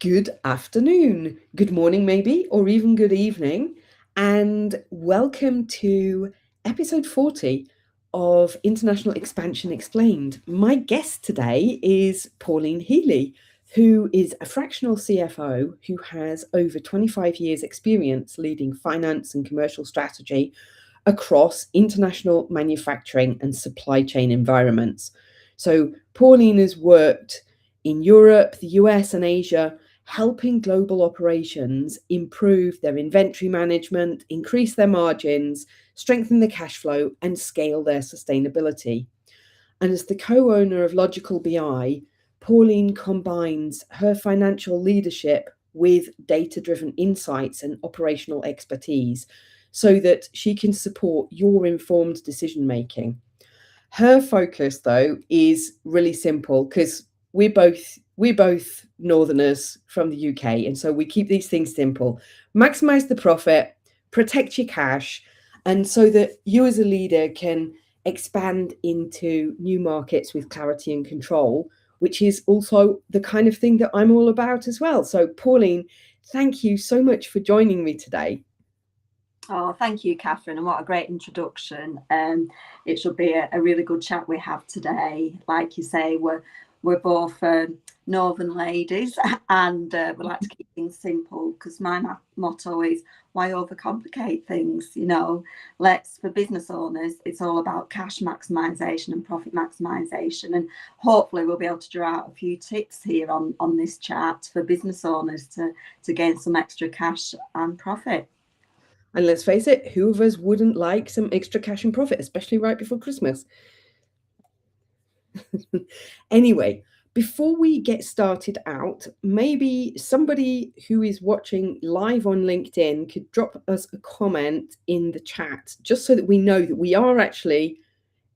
Good afternoon, good morning, maybe, or even good evening, and welcome to episode 40 of International Expansion Explained. My guest today is Pauline Healey, who is a fractional CFO who has over 25 years' experience leading finance and commercial strategy across international manufacturing and supply chain environments. So, Pauline has worked in Europe, the US, and Asia, helping global operations improve their inventory management, increase their margins, strengthen the cash flow, and scale their sustainability. And as the co owner of Logical BI, Pauline combines her financial leadership with data driven insights and operational expertise so that she can support your informed decision making. Her focus, though, is really simple because we're both northerners from the UK, and so we keep these things simple. Maximize the profit, protect your cash, and so that you as a leader can expand into new markets with clarity and control, which is also the kind of thing that I'm all about as well. So, Pauline, thank you so much for joining me today. Oh, thank you, Kathryn, and what a great introduction. It should be a really good chat we have today. Like you say, we're both northern ladies, and we like to keep things simple because my motto is why overcomplicate things. For business owners, it's all about cash maximisation and profit maximisation, and hopefully we'll be able to draw out a few tips here on this chat for business owners to gain some extra cash and profit. And let's face it, who of us wouldn't like some extra cash and profit, especially right before Christmas? Anyway, before we get started out, maybe somebody who is watching live on LinkedIn could drop us a comment in the chat, just so that we know that we are actually,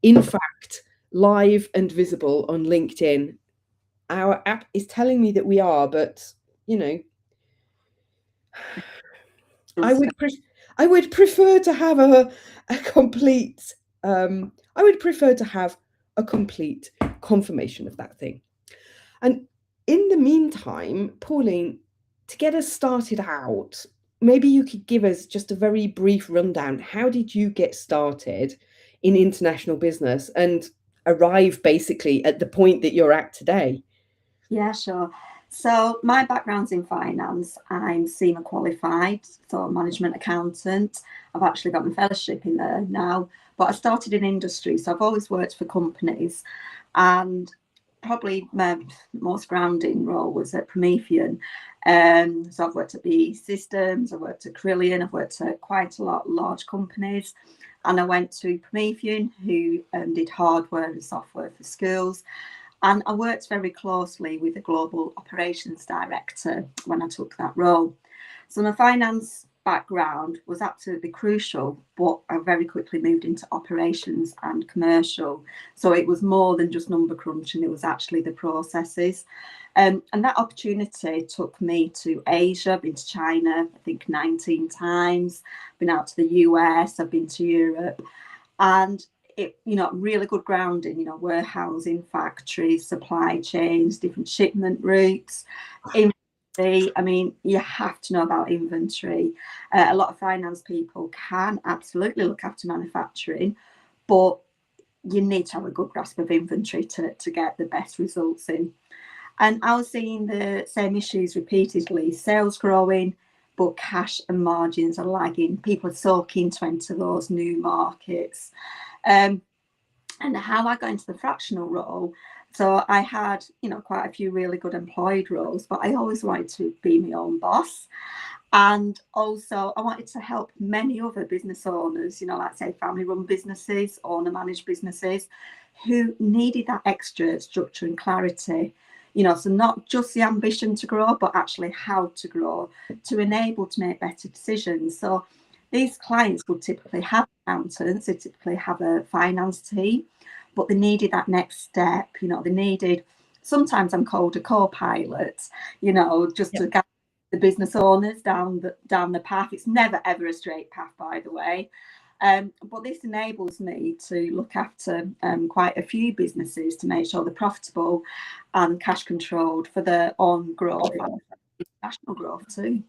in fact, live and visible on LinkedIn. Our app is telling me that we are, but I would prefer to have a complete I would prefer to have a complete confirmation of that thing. And in the meantime, Pauline, to get us started out, maybe you could give us just a very brief rundown. How did you get started in international business and arrive basically at the point that you're at today? Yeah, sure. So my background's in finance. I'm SEMA qualified, so management accountant. I've actually got my fellowship in there now, but I started in industry, so I've always worked for companies, and probably my most grounding role was at Promethean. So I've worked at BE Systems, I've worked at Carillion, I've worked at quite a lot of large companies, and I went to Promethean, who did hardware and software for schools. And I worked very closely with the global operations director when I took that role. So my finance background was absolutely crucial, but I very quickly moved into operations and commercial. So it was more than just number crunching, it was actually the processes. And that opportunity took me to Asia. I've been to China, I think 19 times, been out to the US, I've been to Europe. And it, really good grounding, warehousing, factories, supply chains, different shipment routes, inventory. I mean, you have to know about inventory. A lot of finance people can absolutely look after manufacturing, but you need to have a good grasp of inventory to get the best results in. And I was seeing the same issues repeatedly, sales growing, but cash and margins are lagging. People are so keen to enter those new markets. And how I got into the fractional role. So I had, quite a few really good employed roles, but I always wanted to be my own boss. And also I wanted to help many other business owners, like say family run businesses, owner managed businesses, who needed that extra structure and clarity. So not just the ambition to grow, but actually how to grow to enable to make better decisions. So these clients would typically have accountants, they typically have a finance team, but they needed that next step. They needed, sometimes I'm called a co-pilot, just to guide the business owners down the path. It's never ever a straight path, by the way. But this enables me to look after quite a few businesses to make sure they're profitable and cash controlled for their own growth, international growth too.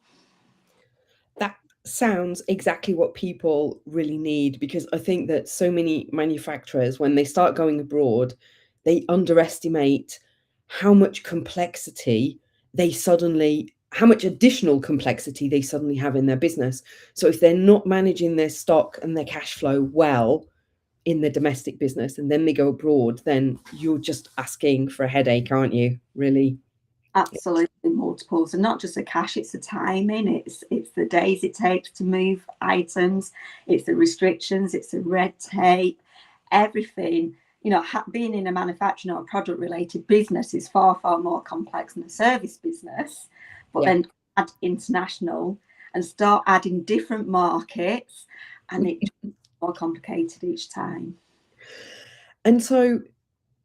That sounds exactly what people really need, because I think that so many manufacturers, when they start going abroad, they underestimate how much complexity how much additional complexity they suddenly have in their business. So if they're not managing their stock and their cash flow well in the domestic business and then they go abroad, then you're just asking for a headache, aren't you? Really? Absolutely multiples, and not just the cash, it's the timing, it's the days it takes to move items, it's the restrictions, it's the red tape, everything. Being in a manufacturing or a product related business is far, far more complex than a service business. But Yeah. then add international and start adding different markets, and it's more complicated each time. And so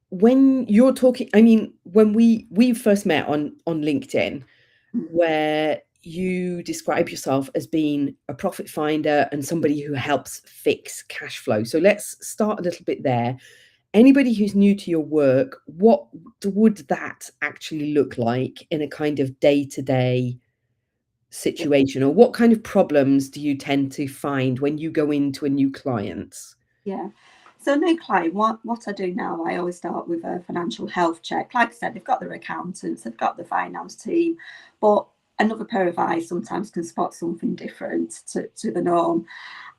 when you're talking, I mean, when we first met on LinkedIn, where you describe yourself as being a profit finder and somebody who helps fix cash flow. So let's start a little bit there. Anybody who's new to your work, what would that actually look like in a kind of day-to-day situation, or what kind of problems do you tend to find when you go into a new client? Yeah. So new client, what I do now, I always start with a financial health check. Like I said, they've got their accountants, they've got the finance team, but another pair of eyes sometimes can spot something different to the norm.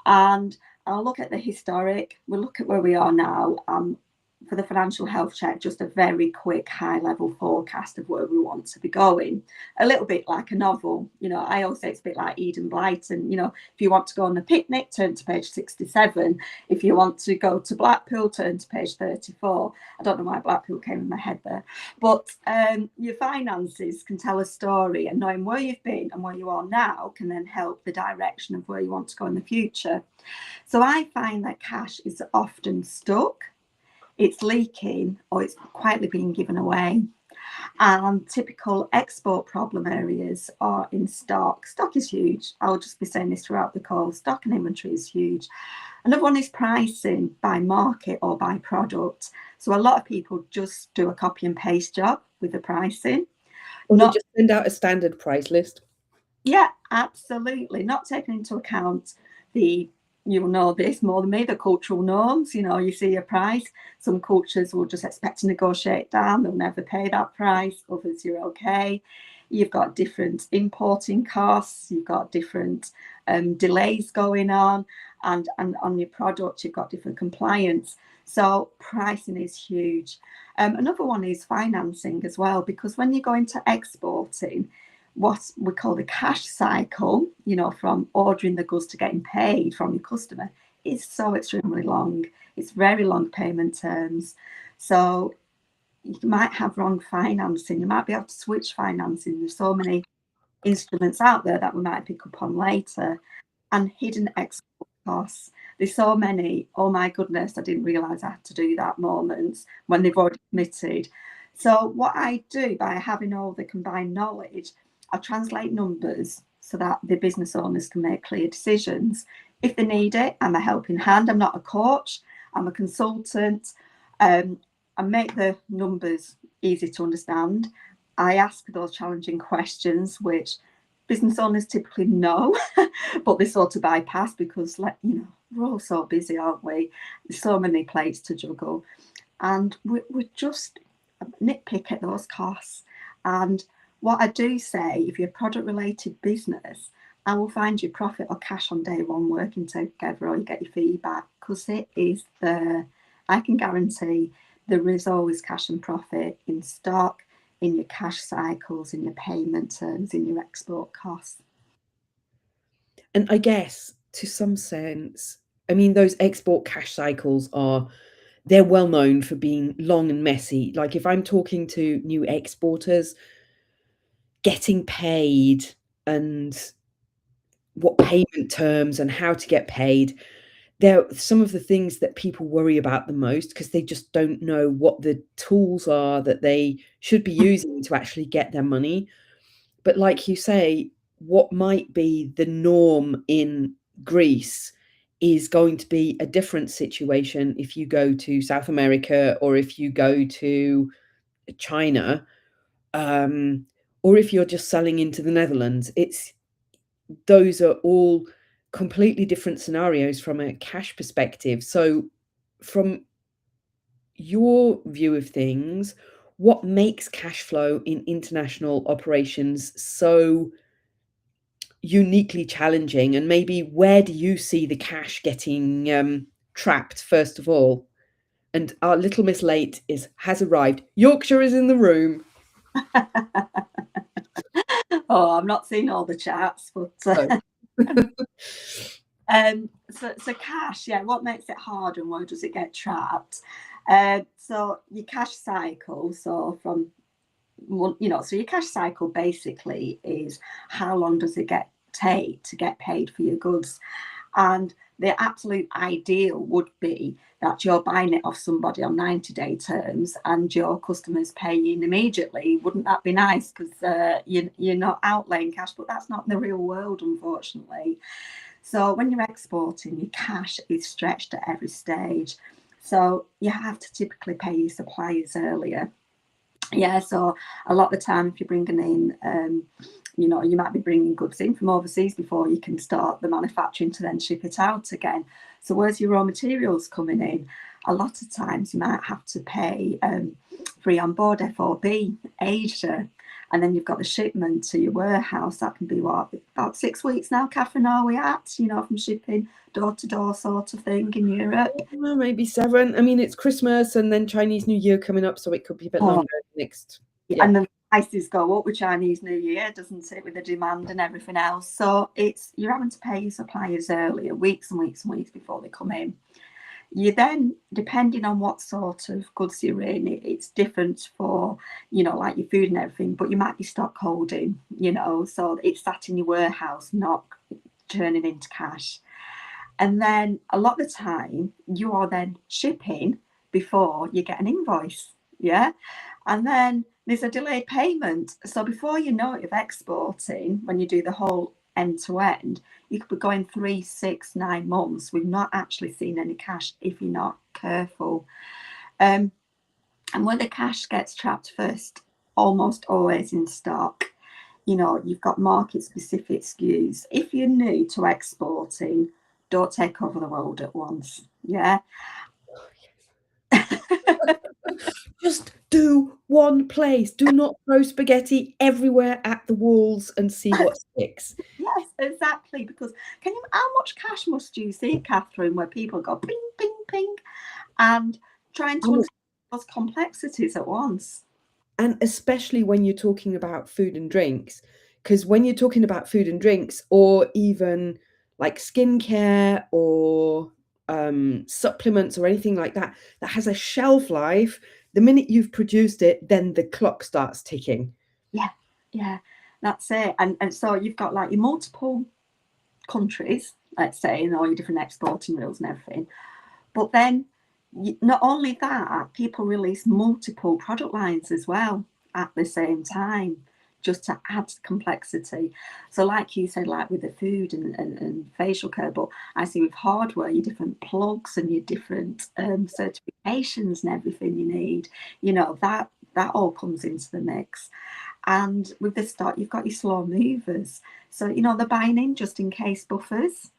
And I'll look at the historic, we'll look at where we are now. For the financial health check, just a very quick high level forecast of where we want to be going. A little bit like a novel. I always say it's a bit like Eden Blyton. If you want to go on a picnic, turn to page 67. If you want to go to Blackpool, turn to page 34. I don't know why Blackpool came in my head there. But your finances can tell a story, and knowing where you've been and where you are now can then help the direction of where you want to go in the future. So I find that cash is often stuck, it's leaking, or it's quietly being given away. And typical export problem areas are in stock. Stock is huge. I'll just be saying this throughout the call. Stock and inventory is huge. Another one is pricing by market or by product. So a lot of people just do a copy and paste job with the pricing. Or they Not just send out a standard price list? Yeah, absolutely. Not taking into account you'll know this more than me, the cultural norms. You see a price. Some cultures will just expect to negotiate down. They'll never pay that price. Others, you're okay. You've got different importing costs. You've got different delays going on. And on your product, you've got different compliance. So pricing is huge. Another one is financing as well, because when you go into exporting, what we call the cash cycle, from ordering the goods to getting paid from your customer, is so extremely long. It's very long payment terms. So you might have wrong financing. You might be able to switch financing. There's so many instruments out there that we might pick up on later. And hidden export costs. There's so many, oh my goodness, I didn't realise I had to do that moments when they've already committed. So what I do by having all the combined knowledge, I translate numbers so that the business owners can make clear decisions. If they need it, I'm a helping hand. I'm not a coach, I'm a consultant. I make the numbers easy to understand. I ask those challenging questions, which business owners typically know, but they sort of bypass because, we're all so busy, aren't we? There's so many plates to juggle. And we just nitpick at those costs. And what I do say, if you're a product related business, I will find you profit or cash on day one working together, or you get your feedback, because it is there. I can guarantee there is always cash and profit in stock, in your cash cycles, in your payment terms, in your export costs. And I guess to some sense, I mean, those export cash cycles they're well known for being long and messy. Like if I'm talking to new exporters, getting paid and what payment terms and how to get paid, they're some of the things that people worry about the most, because they just don't know what the tools are that they should be using to actually get their money. But like you say, what might be the norm in Greece is going to be a different situation if you go to South America or if you go to China. or if you're just selling into the Netherlands. Those are all completely different scenarios from a cash perspective. So from your view of things, what makes cash flow in international operations so uniquely challenging, and maybe where do you see the cash getting trapped first of all? And our little Miss Late has arrived. Yorkshire is in the room. Oh, I'm not seeing all the chats, but Oh. so cash, yeah. What makes it hard and where does it get trapped? So your cash cycle. So so your cash cycle basically is how long does it take to get paid for your goods, and the absolute ideal would be that you're buying it off somebody on 90-day terms and your customers paying immediately. Wouldn't that be nice? Because you're not outlaying cash, but that's not the real world, unfortunately. So when you're exporting, your cash is stretched at every stage. So you have to typically pay your suppliers earlier. Yeah, so a lot of the time, if you're bringing in, you might be bringing goods in from overseas before you can start the manufacturing to then ship it out again. So where's your raw materials coming in? A lot of times you might have to pay free on board FOB, Asia, and then you've got the shipment to your warehouse. That can be about 6 weeks now, Kathryn, are we at, from shipping door to door sort of thing in Europe? Well, maybe 7. I mean, it's Christmas and then Chinese New Year coming up, so it could be a bit longer next. Yeah. And the prices go up with Chinese New Year, doesn't it, with the demand and everything else. So you're having to pay your suppliers earlier, weeks and weeks and weeks before they come in. You then, depending on what sort of goods you're in, it's different for, like your food and everything, but you might be stock holding, so it's sat in your warehouse, not turning into cash. And then a lot of the time you are then shipping before you get an invoice. Yeah. And then there's a delayed payment. So before you know it, of exporting, when you do the whole end to end, you could be going 3, 6, 9 months with not actually seeing any cash if you're not careful. And where the cash gets trapped first, almost always in stock. You've got market specific SKUs. If you're new to exporting, don't take over the world at once. Yeah. Just do one place. Do not throw spaghetti everywhere at the walls and see what sticks. Yes, exactly. Because how much cash must you see, Kathryn, where people go ping, ping, ping, and trying to understand those complexities at once? And especially when you're talking about food and drinks, because when you're talking about food and drinks, or even like skincare or supplements or anything like that, that has a shelf life, the minute you've produced it, then the clock starts ticking. Yeah, that's it. And so you've got like your multiple countries, let's say, and all your different exporting rules and everything. But then, not only that, people release multiple product lines as well at the same time, just to add complexity. So like you said, like with the food and facial care, but I see with hardware, your different plugs and your different certifications and everything you need, that all comes into the mix. And with the stock, you've got your slow movers. So, they're buying in just in case buffers.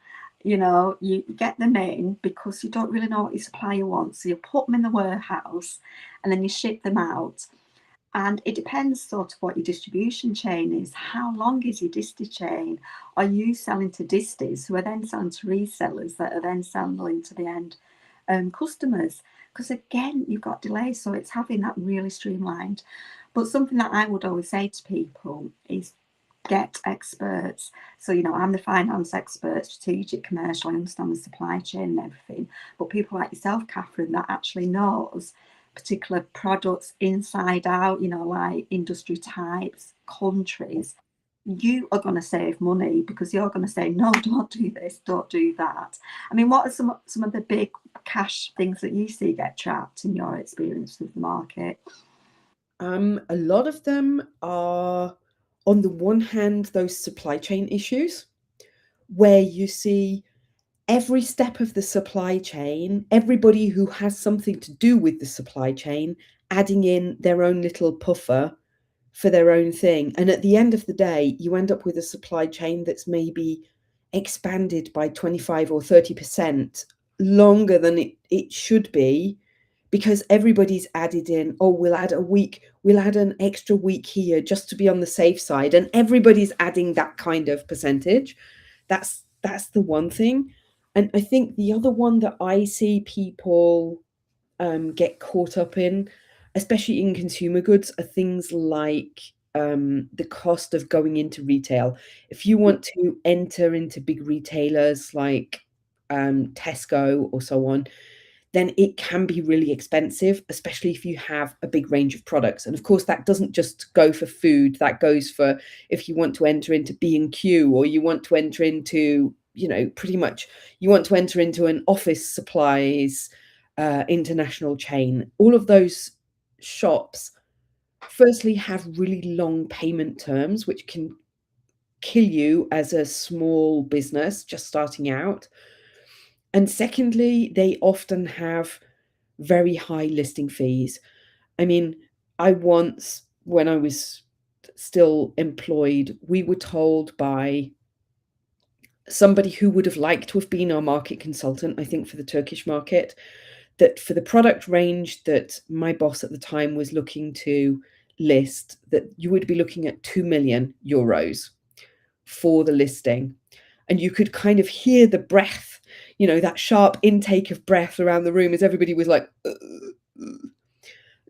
You get them in because you don't really know what your supplier wants. So you put them in the warehouse and then you ship them out. And it depends sort of what your distribution chain is. How long is your disty chain? Are you selling to disties who are then selling to resellers that are then selling to the end customers? Because again, you've got delays. So it's having that really streamlined. But something that I would always say to people is get experts. So, I'm the finance expert, strategic, commercial, I understand the supply chain and everything. But people like yourself, Kathryn, that actually knows particular products inside out, like industry types, countries, you are going to save money because you're going to say, no, don't do this, don't do that. I mean, what are some of the big cash things that you see get trapped in your experience with the market? A lot of them are, on the one hand, those supply chain issues where you see every step of the supply chain, everybody who has something to do with the supply chain, adding in their own little puffer for their own thing. And at the end of the day, you end up with a supply chain that's maybe expanded by 25 or 30% longer than it should be, because everybody's added in, oh, we'll add a week, we'll add an extra week here just to be on the safe side. And everybody's adding that kind of percentage. That's the one thing. And I think the other one that I see people get caught up in, especially in consumer goods, are things like the cost of going into retail. If you want to enter into big retailers like Tesco or so on, then it can be really expensive, especially if you have a big range of products. And of course, that doesn't just go for food, that goes for if you want to enter into B&Q, or you want to enter into, pretty much you want to enter into an office supplies international chain. All of those shops, firstly, have really long payment terms, which can kill you as a small business just starting out. And secondly, they often have very high listing fees. I mean, I once, when I was still employed, we were told by somebody who would have liked to have been our market consultant, I think for the Turkish market, that for the product range that my boss at the time was looking to list, that you would be looking at 2 million euros for the listing. And you could kind of hear the breath, that sharp intake of breath around the room as everybody was like,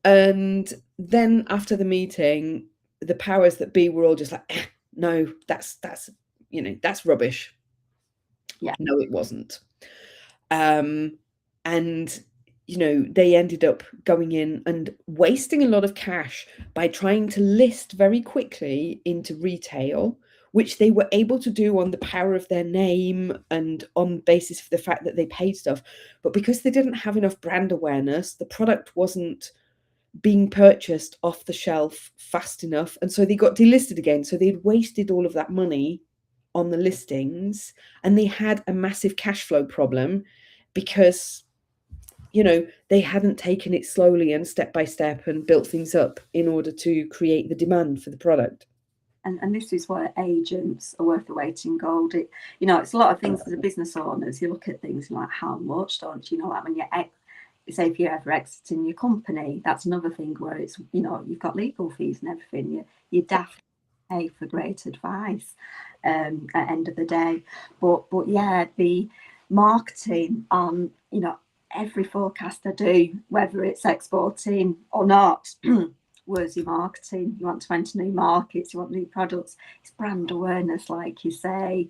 and then after the meeting, the powers that be were all just like, no, that's rubbish. Yeah. No, it wasn't. And they ended up going in and wasting a lot of cash by trying to list very quickly into retail, which they were able to do on the power of their name and on basis of the fact that they paid stuff. But because they didn't have enough brand awareness, the product wasn't being purchased off the shelf fast enough. And so they got delisted again. So they'd wasted all of that money on the listings, and they had a massive cash flow problem because they hadn't taken it slowly and step by step and built things up in order to create the demand for the product. And this is where agents are worth the weight in gold. It's a lot of things as a business owners. You look at things like how much, don't you? Like when say if you're ever exiting your company, that's another thing where it's, you've got legal fees and everything. You daft pay for great advice at the end of the day. But yeah, the marketing on, every forecast I do, whether it's exporting or not, where's your marketing? You want to enter new markets, you want new products. It's brand awareness, like you say,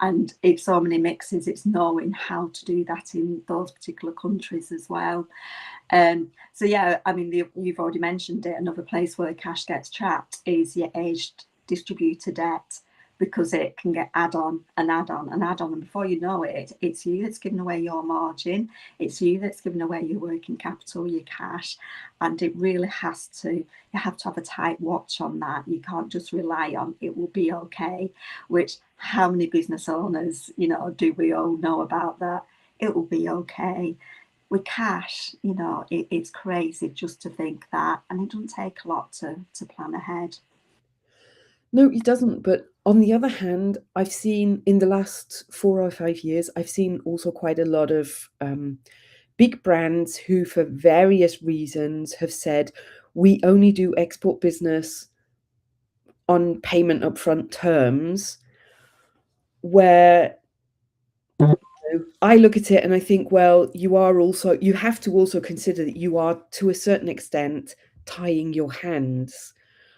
and it's so many mixes. It's knowing how to do that in those particular countries as well. So yeah, I mean, you've already mentioned it. Another place where cash gets trapped is your aged distributor debt, because it can get add on, and before you know it, it's you that's giving away your margin, it's you that's giving away your working capital, your cash, and it really you have to have a tight watch on that. You can't just rely on it will be okay, which how many business owners, do we all know about that? It will be okay. With cash, it's crazy just to think that, and it doesn't take a lot to plan ahead. No, it doesn't. But on the other hand, I've seen in the last 4 or 5 years, I've seen also quite a lot of big brands who, for various reasons, have said, we only do export business on payment upfront terms, where I look at it and I think, well, you have to also consider that you are, to a certain extent, tying your hands.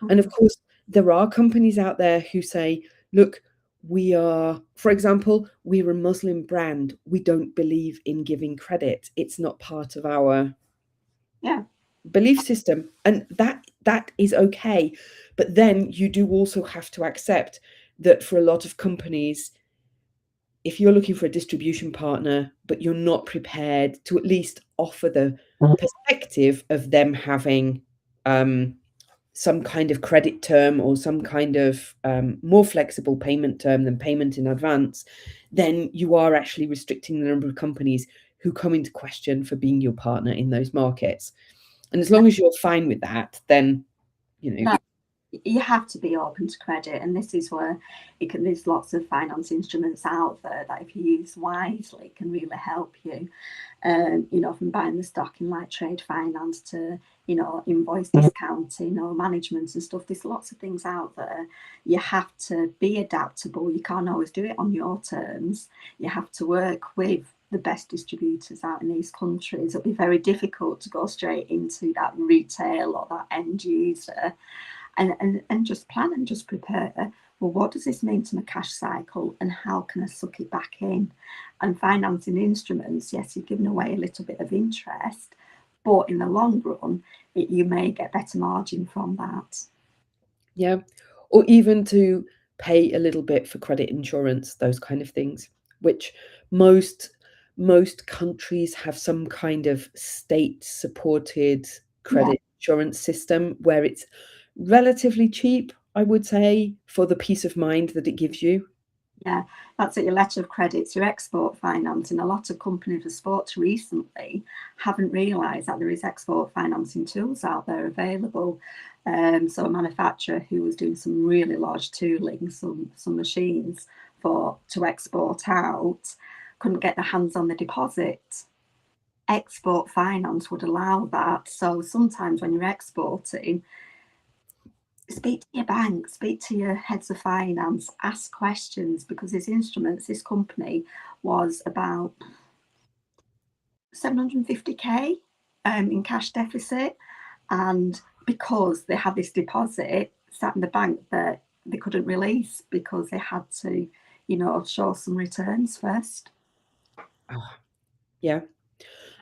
And of course, there are companies out there who say, look, for example, we're a Muslim brand. We don't believe in giving credit. It's not part of our belief system. And that is okay. But then you do also have to accept that for a lot of companies, if you're looking for a distribution partner, but you're not prepared to at least offer the perspective of them having some kind of credit term or some kind of more flexible payment term than payment in advance, then you are actually restricting the number of companies who come into question for being your partner in those markets. And as long as you're fine with that, then you have to be open to credit, and this is where there's lots of finance instruments out there that, if you use wisely, can really help you. From buying the stock in like trade finance to, invoice discounting or management and stuff. There's lots of things out there. You have to be adaptable. You can't always do it on your terms. You have to work with the best distributors out in these countries. It'll be very difficult to go straight into that retail or that end user and just plan and just prepare. Well, what does this mean to my cash cycle, and how can I suck it back in? And financing instruments, yes, you're giving away a little bit of interest, but in the long run, you may get better margin from that. Yeah. Or even to pay a little bit for credit insurance, those kind of things, which most countries have some kind of state supported credit insurance system where it's relatively cheap, I would say, for the peace of mind that it gives you. Yeah, that's it. Your letter of credits, your export financing. A lot of companies of sports recently haven't realised that there is export financing tools out there available. So a manufacturer who was doing some really large tooling, some machines to export out, couldn't get their hands on the deposit. Export finance would allow that. So sometimes when you're exporting, speak to your bank, speak to your heads of finance, ask questions, because this company was about 750k in cash deficit, and because they had this deposit sat in the bank that they couldn't release because they had to, show some returns first. Yeah.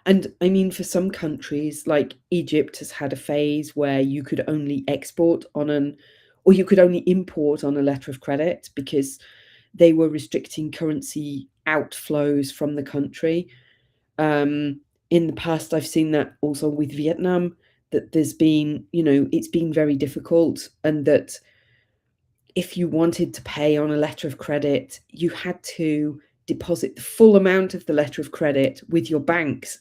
And I mean, for some countries, like Egypt has had a phase where you could only or you could only import on a letter of credit because they were restricting currency outflows from the country. In the past, I've seen that also with Vietnam, that there's been, it's been very difficult, and that if you wanted to pay on a letter of credit, you had to deposit the full amount of the letter of credit with your banks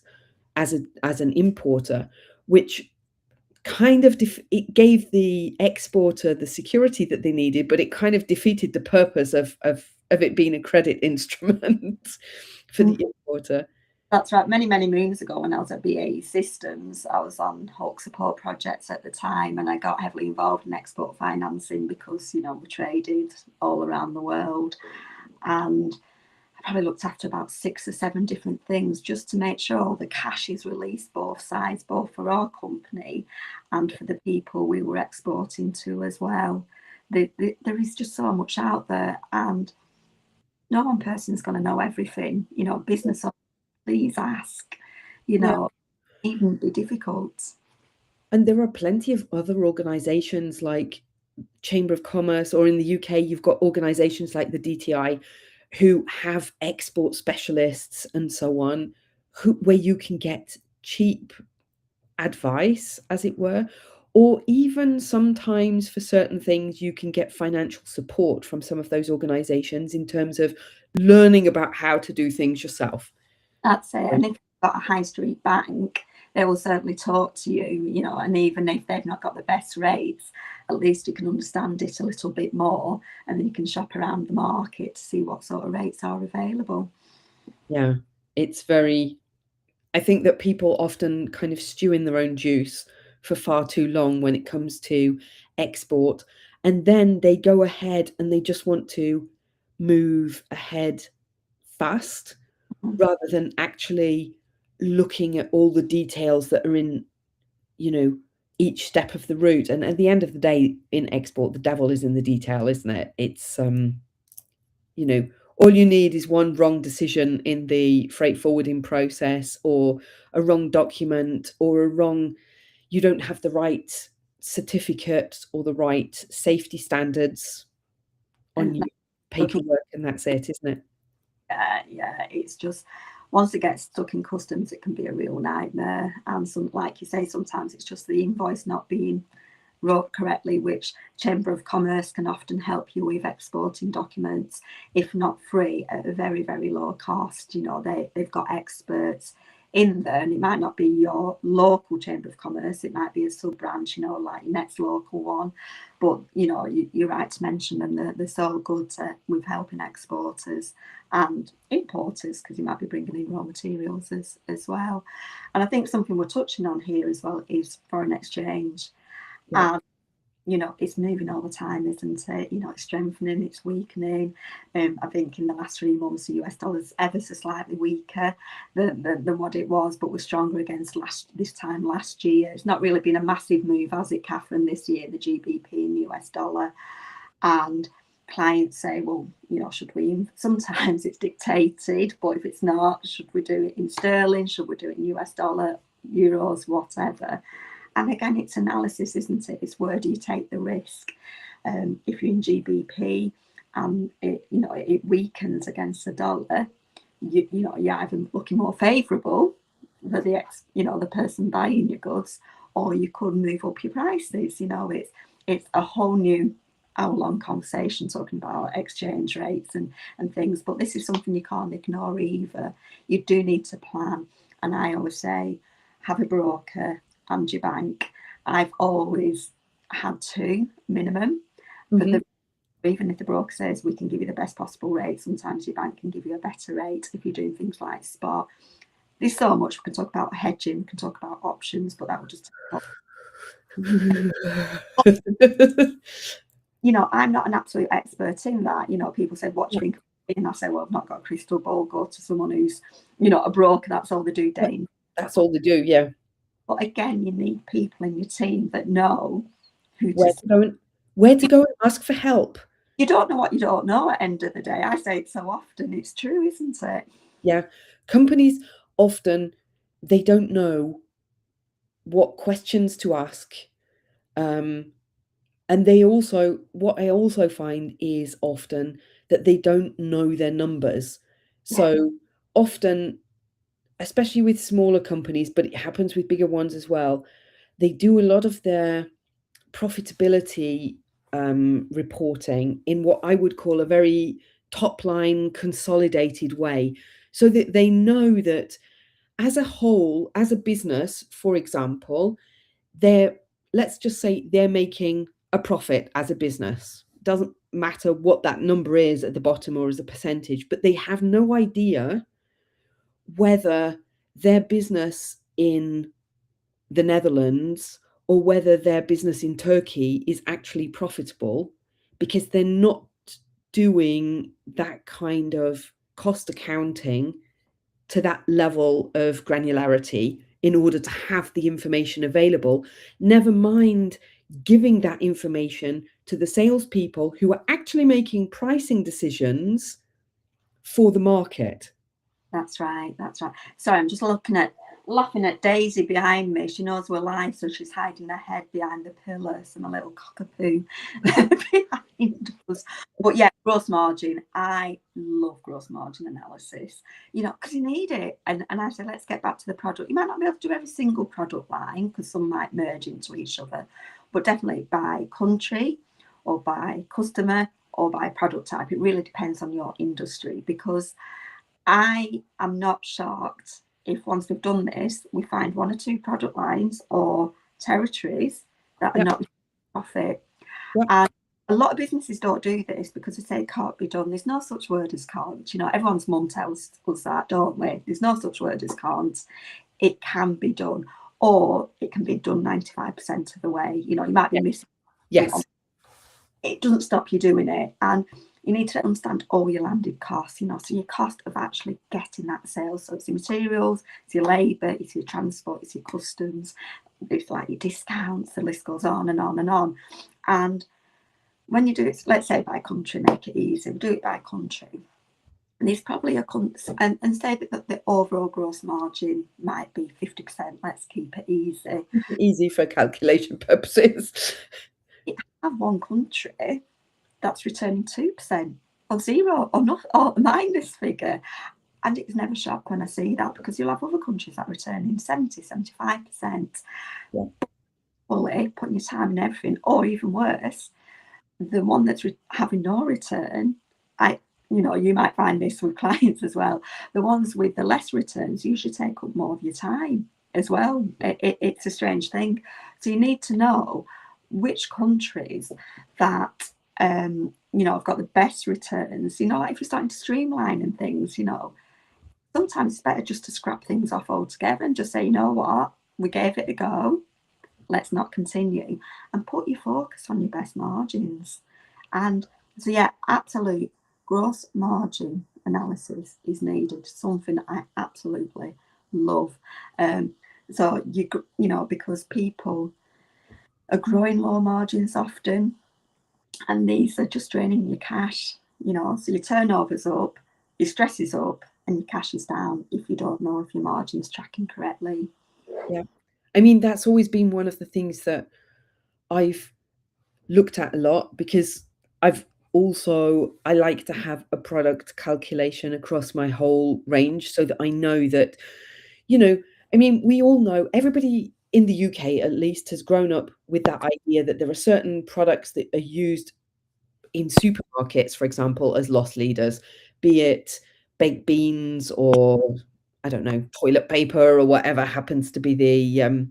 as an importer, which kind of it gave the exporter the security that they needed, but it kind of defeated the purpose of it being a credit instrument for the importer. That's right. Many, many moons ago, when I was at BAE Systems, I was on Hawk support projects at the time, and I got heavily involved in export financing because, we traded all around the world. And I probably looked after about 6 or 7 different things just to make sure the cash is released both sides, both for our company and for the people we were exporting to as well. There is just so much out there, and no one person is going to know everything. Business owners, please ask. Yeah. Even be difficult. And there are plenty of other organizations like Chamber of Commerce, or in the UK, you've got organizations like the DTI who have export specialists and so on, where you can get cheap advice, as it were, or even sometimes for certain things, you can get financial support from some of those organizations in terms of learning about how to do things yourself. That's it. And if you've got a high street bank, they will certainly talk to you, and even if they've not got the best rates, at least you can understand it a little bit more, and then you can shop around the market to see what sort of rates are available. Yeah, I think that people often kind of stew in their own juice for far too long when it comes to export. And then they go ahead and they just want to move ahead fast rather than actually looking at all the details that are in, each step of the route. And at the end of the day, in export, the devil is in the detail, isn't it? It's, all you need is one wrong decision in the freight forwarding process, or a wrong document, or you don't have the right certificate or the right safety standards on And your paperwork, and that's it, isn't it? yeah, it's just, once it gets stuck in customs, it can be a real nightmare. And like you say, sometimes it's just the invoice not being wrote correctly, which Chamber of Commerce can often help you with exporting documents, if not free, at a very, very low cost. They've got experts in there, and it might not be your local chamber of commerce, it might be a sub branch, you know, like your next local one. But you know, you're right to mention them. They're so good with helping exporters and importers, because you might be bringing in raw materials as well. And I think something we're touching on here as well is foreign exchange. Yeah. And you know, it's moving all the time, isn't it? You know, it's strengthening, it's weakening. I think in the last 3 months, the US dollar's ever so slightly weaker than what it was, but was stronger against this time last year. It's not really been a massive move, has it, Kathryn, this year, the GBP and US dollar? And clients say, well, you know, should we? Sometimes it's dictated, but if it's not, should we do it in sterling? Should we do it in US dollar, euros, whatever? And again, it's analysis, isn't it? It's where do you take the risk? If you're in GBP and it weakens against the dollar, you're either looking more favourable for the person buying your goods, or you could move up your prices. You know, it's a whole new hour-long conversation talking about exchange rates and things. But this is something you can't ignore either. You do need to plan, and I always say, have a broker and your bank. I've always had 2 minimum. Mm-hmm. Even if the broker says we can give you the best possible rate, sometimes your bank can give you a better rate if you're doing things like spot. There's so much we can talk about hedging, we can talk about options, but that would just you know, I'm not an absolute expert in that. You know, people say, what do you think? And I say, well, I've not got a crystal ball. Go to someone who's, you know, a broker. That's all they do, Dane. That's all they do, yeah. But again, you need people in your team that know where to go and ask for help. You don't know what you don't know at the end of the day. I say it so often. It's true, isn't it? Yeah. Companies often, they don't know what questions to ask. And what I also find is often that they don't know their numbers. So often, especially with smaller companies, but it happens with bigger ones as well, they do a lot of their profitability reporting in what I would call a very top line consolidated way, so that they know that as a whole, as a business, for example, let's just say they're making a profit as a business. Doesn't matter what that number is at the bottom or as a percentage, but they have no idea whether their business in the Netherlands or whether their business in Turkey is actually profitable, because they're not doing that kind of cost accounting to that level of granularity in order to have the information available. Never mind giving that information to the salespeople who are actually making pricing decisions for the market. That's right. Sorry, I'm just laughing at Daisy behind me. She knows we're live, so she's hiding her head behind the pillars and a little cockapoo behind us. But yeah, gross margin. I love gross margin analysis, you know, because you need it. And I say, let's get back to the product. You might not be able to do every single product line because some might merge into each other, but definitely by country or by customer or by product type. It really depends on your industry, because I am not shocked if once we've done this, we find 1 or 2 product lines or territories that are not profit. And a lot of businesses don't do this because they say it can't be done. There's no such word as can't. You know, everyone's mum tells us that, don't we? There's no such word as can't. It can be done, or it can be done 95% of the way. You know, you might be missing. Yes. It doesn't stop you doing it. And you need to understand all your landed costs, you know, so your cost of actually getting that sale. So it's your materials, it's your labour, it's your transport, it's your customs, it's like your discounts, the list goes on and on and on. And when you do it, let's say by country, make it easy, do it by country. And there's probably and say that the overall gross margin might be 50%. Let's keep it easy. Easy for calculation purposes. You have one country that's returning 2% or 0 or not, or minus figure. And it's never shock when I see that, because you'll have other countries that are returning 70, 75%. Yeah. Fully putting your time and everything, or even worse, the one that's having no return, you might find this with clients as well. The ones with the less returns usually take up more of your time as well. It's a strange thing. So you need to know which countries that have got the best returns. Like if you're starting to streamline and things, sometimes it's better just to scrap things off altogether and just say, you know what, we gave it a go. Let's not continue, and put your focus on your best margins. And so, yeah, absolute gross margin analysis is needed. Something I absolutely love. So because people are growing low margins often, and these are just draining your cash. So your turnover's up, your stress is up, and your cash is down if you don't know if your margin's tracking correctly. Yeah. I mean, that's always been one of the things that I've looked at a lot, because I like to have a product calculation across my whole range so that I know that, I mean, we all know, everybody in the UK at least has grown up with that idea that there are certain products that are used in supermarkets, for example, as loss leaders, be it baked beans or, I don't know, toilet paper or whatever happens to be the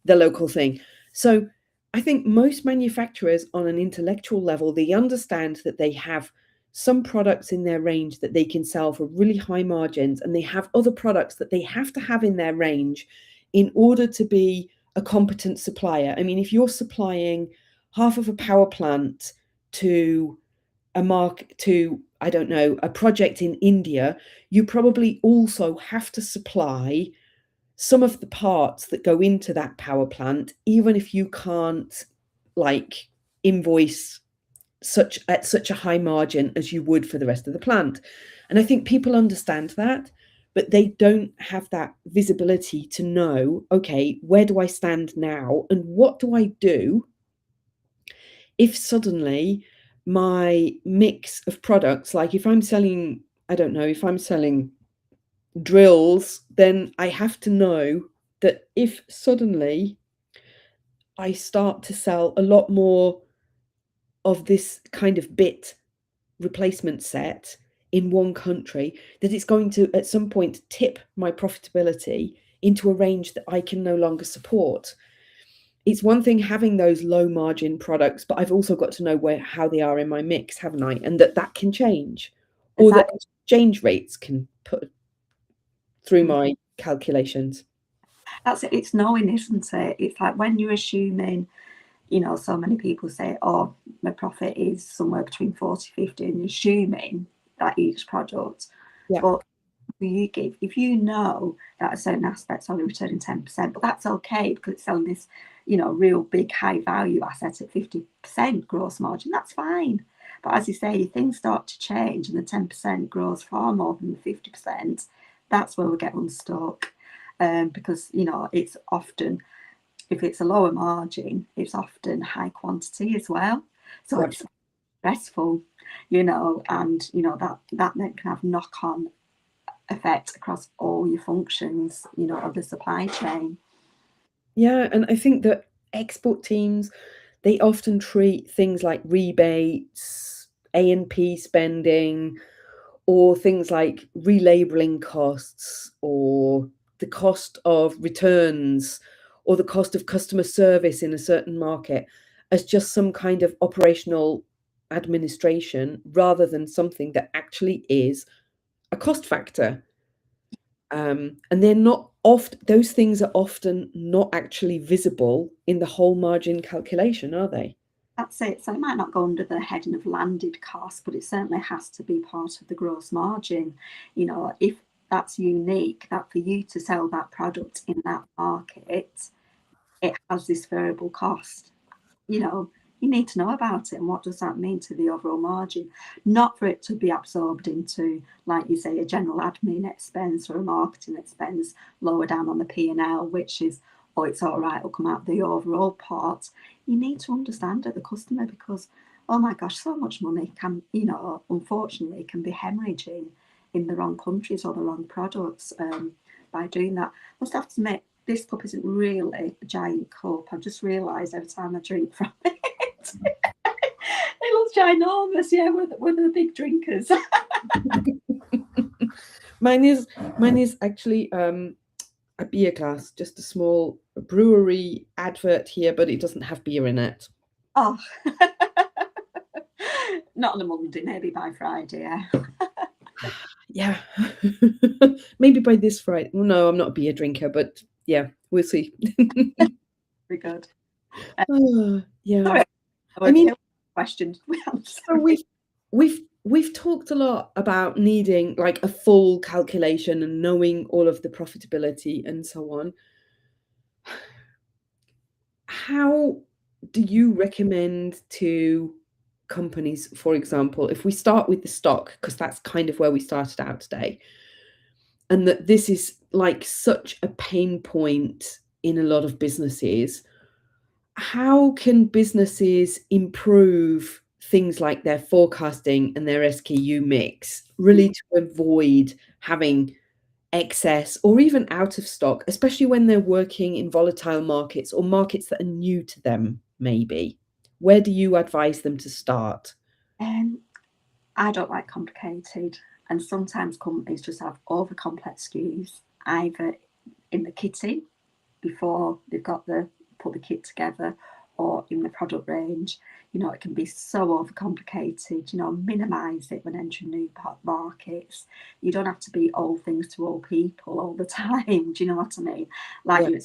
local thing. So I think most manufacturers on an intellectual level, they understand that they have some products in their range that they can sell for really high margins, and they have other products that they have to have in their range in order to be a competent supplier. I mean, if you're supplying half of a power plant to I don't know, a project in India, you probably also have to supply some of the parts that go into that power plant, even if you can't like invoice at such a high margin as you would for the rest of the plant. And I think people understand that, but they don't have that visibility to know, okay, where do I stand now and what do I do if suddenly my mix of products, like if I'm selling, I don't know, if I'm selling drills, then I have to know that if suddenly I start to sell a lot more of this kind of bit replacement set in one country, that it's going to at some point tip my profitability into a range that I can no longer support. It's one thing having those low margin products, but I've also got to know how they are in my mix, haven't I? And that can change, or that Exactly. exchange rates can put through my calculations. That's it. It's knowing, isn't it? It's like when you're assuming, so many people say, oh, my profit is somewhere between 40-50, and assuming that each product. Yeah. But if you know that a certain aspect's only returning 10%, but that's okay because it's selling this, real big high value asset at 50% gross margin, that's fine. But as you say, things start to change and the 10% grows far more than the 50%. That's where we get unstuck. Because, it's often, if it's a lower margin, it's often high quantity as well. So Yeah. it's stressful, and, that then can have knock-on effect across all your functions, of the supply chain. Yeah, and I think that export teams, they often treat things like rebates, A&P spending, or things like relabeling costs, or the cost of returns, or the cost of customer service in a certain market as just some kind of operational administration rather than something that actually is a cost factor. And they're not those things are often not actually visible in the whole margin calculation, are they? That's it. So it might not go under the heading of landed costs, but it certainly has to be part of the gross margin. If that's unique, that for you to sell that product in that market, it has this variable cost. You need to know about it and what does that mean to the overall margin. Not for it to be absorbed into, like you say, a general admin expense or a marketing expense lower down on the P&L, which is, oh, it's all right, it'll come out the overall part. You need to understand it, the customer, because, oh my gosh, so much money can, unfortunately, can be hemorrhaging in the wrong countries or the wrong products by doing that. I must have to admit, this cup isn't really a giant cup. I've just realised every time I drink from it. It looks ginormous. Yeah, we're the big drinkers. Mine is actually a beer glass, just a small brewery advert here, but it doesn't have beer in it. Oh, not on a Monday, maybe by Friday. Yeah. Yeah. Maybe by this Friday. Well, no, I'm not a beer drinker, but yeah, we'll see. Very good. Yeah. Sorry, I our mean, question. so we've talked a lot about needing like a full calculation and knowing all of the profitability and so on. How do you recommend to companies, for example, if we start with the stock, because that's kind of where we started out today, and that this is like such a pain point in a lot of businesses, how can businesses improve things like their forecasting and their SKU mix, really to avoid having excess or even out of stock, especially when they're working in volatile markets or markets that are new to them, maybe? Where do you advise them to start? I don't like complicated, and sometimes companies just have over complex SKUs, either in the kitting before they've got the put the kit together, or in the product range. You know, it can be so overcomplicated. You know, minimize it when entering new markets. You don't have to be all things to all people all the time. Do you know what I mean? Like Yeah, you,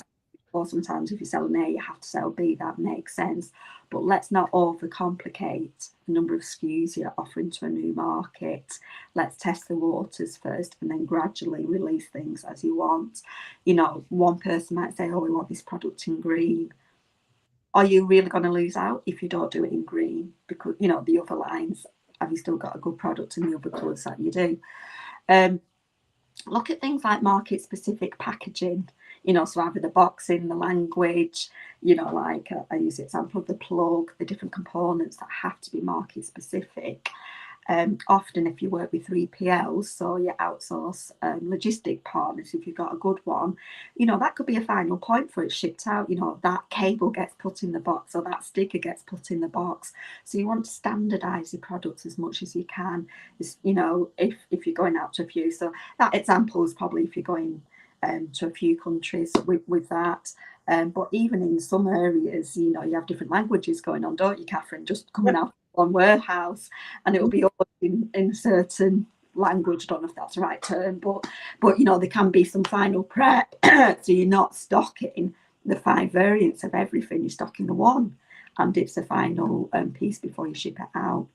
or sometimes if you sell an A, you have to sell B. That makes sense. But let's not overcomplicate the number of SKUs you're offering to a new market. Let's test the waters first and then gradually release things as you want. You know, one person might say, oh, we want this product in green. Are you really going to lose out if you don't do it in green? Because, you know, the other lines, have you still got a good product in the other colours that you do? Look at things like market specific packaging, you know, so either the boxing, the language, you know, like I use the example of the plug, the different components that have to be market specific. Often if you work with 3PLs, so you outsource logistic partners, if you've got a good one, you know, that could be a final point for it shipped out. You know, that cable gets put in the box or that sticker gets put in the box. So you want to standardize your products as much as you can, you know, if you're going out to a few. So that example is probably if you're going to a few countries with that. But even in some areas, you know, you have different languages going on, don't you, Kathryn? Just coming yeah. out of one warehouse and it will be all in certain language. I don't know if that's the right term, but you know, there can be some final prep. So you're not stocking the 5 variants of everything, you're stocking the one, and it's a final piece before you ship it out.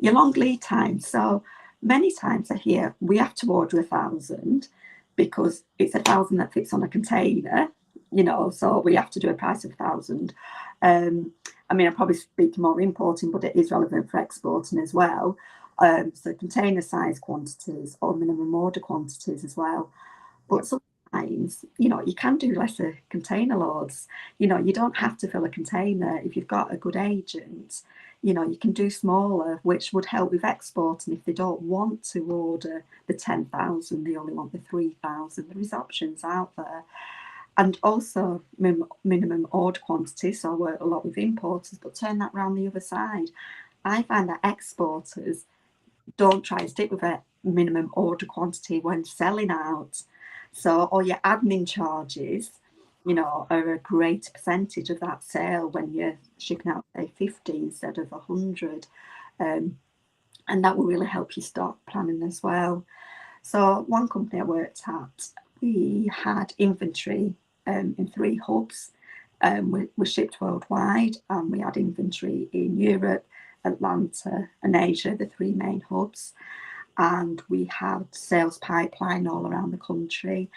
Your long lead time. So many times I hear we have to order 1,000 because it's 1,000 that fits on a container, you know, so we have to do a price of 1,000. I mean, I probably speak more importing, but it is relevant for exporting as well. So container size quantities or minimum order quantities as well. But sometimes, you know, you can do lesser container loads. You know, you don't have to fill a container if you've got a good agent. You know, you can do smaller, which would help with export. And if they don't want to order the 10,000, they only want the 3,000. There is options out there. And also minimum order quantities. So I work a lot with importers, but turn that round the other side. I find that exporters don't try and stick with a minimum order quantity when selling out. So all your admin charges, you know, are a great percentage of that sale when you're shipping out, say, 50 instead of 100. And that will really help your stock planning as well. So one company I worked at, we had inventory in 3 hubs. We shipped worldwide, and we had inventory in Europe, Atlanta, and Asia, the 3 main hubs. And we had sales pipeline all around the country,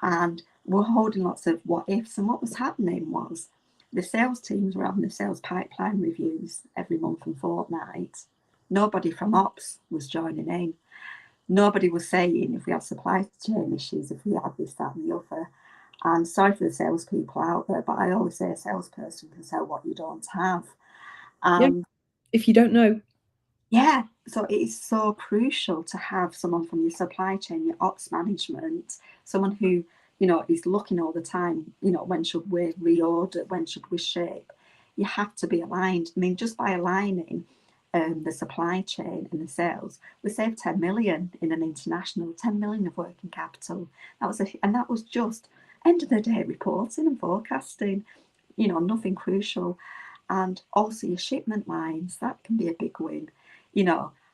and we're holding lots of what ifs. And what was happening was the sales teams were having the sales pipeline reviews every month and fortnight. Nobody from ops was joining in. Nobody was saying if we had supply chain issues, if we had this, that, and the other. And sorry for the salespeople out there, but I always say a salesperson can sell what you don't have. Yeah. If you don't know. Yeah, so it is so crucial to have someone from your supply chain, your ops management, someone who, you know, is looking all the time, you know, when should we reorder, when should we ship? You have to be aligned. I mean, just by aligning, the supply chain and the sales, we saved 10 million in an international, 10 million of working capital. And that was just end of the day reporting and forecasting, nothing crucial. And also your shipment lines, that can be a big win.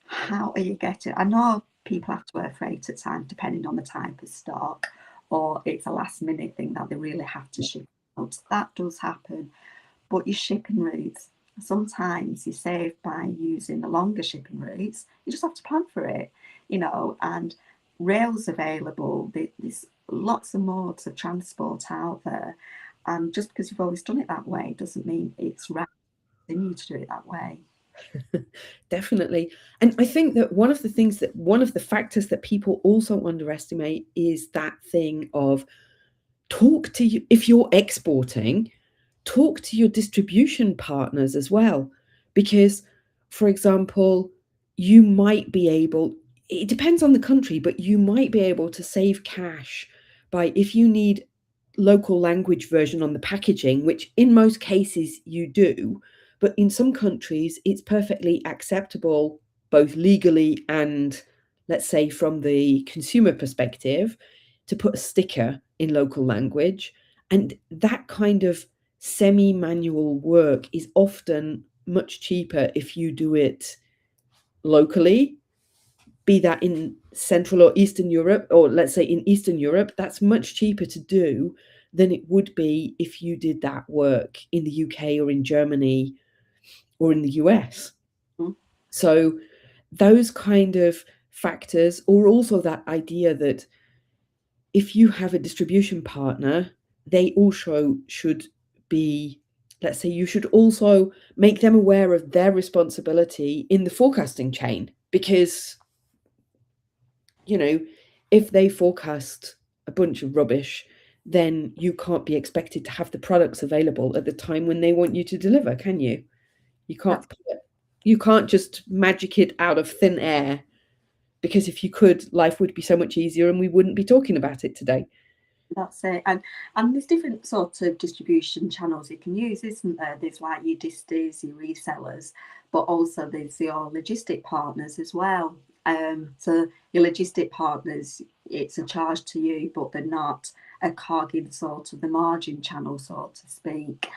How are you getting? I know people have to wear freight at times depending on the type of stock, or it's a last minute thing that they really have to ship out. That does happen. But your shipping routes, sometimes you save by using the longer shipping routes. You just have to plan for it, and rail's available. There's lots of modes of transport out there. And just because you've always done it that way doesn't mean it's right for you to do it that way. Definitely. And I think that one of the factors that people also underestimate is that thing of talk to you if you're exporting, talk to your distribution partners as well. Because, for example, you might be able, it depends on the country, but you might be able to save cash by, if you need local language version on the packaging, which in most cases you do, but in some countries it's perfectly acceptable, both legally and, let's say, from the consumer perspective, to put a sticker in local language. And that kind of semi-manual work is often much cheaper if you do it locally, be that in Central or Eastern Europe, or let's say in Eastern Europe. That's much cheaper to do than it would be if you did that work in the UK or in Germany or in the US. Mm-hmm. So those kind of factors, or also that idea that if you have a distribution partner, they also should be, let's say, you should also make them aware of their responsibility in the forecasting chain. Because, if they forecast a bunch of rubbish, then you can't be expected to have the products available at the time when they want you to deliver, can you? You can't That's you can't just magic it out of thin air, because if you could, life would be so much easier and we wouldn't be talking about it today. That's it. And there's different sorts of distribution channels you can use, isn't there? There's like your disties, your resellers, but also there's your logistic partners as well. So your logistic partners, it's a charge to you, but they're not a cog in sort of the margin channel, so to speak.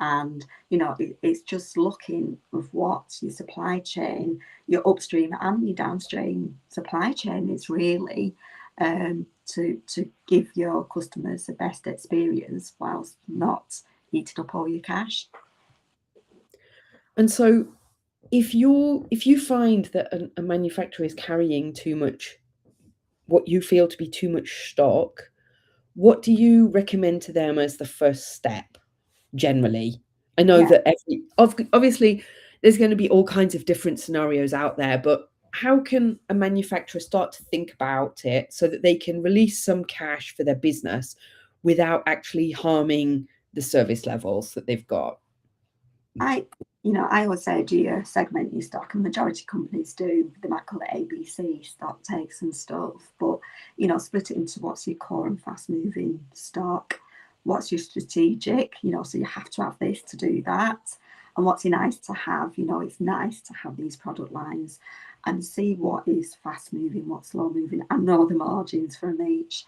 And it's just looking of what your supply chain, your upstream and your downstream supply chain is really, to give your customers the best experience whilst not eating up all your cash. And so if you find that a manufacturer is carrying too much, what you feel to be too much stock, what do you recommend to them as the first step generally? I know Yeah, that obviously there's going to be all kinds of different scenarios out there, but how can a manufacturer start to think about it so that they can release some cash for their business without actually harming the service levels that they've got? I always say, do you segment your stock? And majority companies do. They might call it ABC, stock takes and stuff. But, split it into what's your core and fast moving stock, what's your strategic, so you have to have this to do that. And what's nice to have, it's nice to have these product lines and see what is fast moving, what's slow moving, and know the margins from each.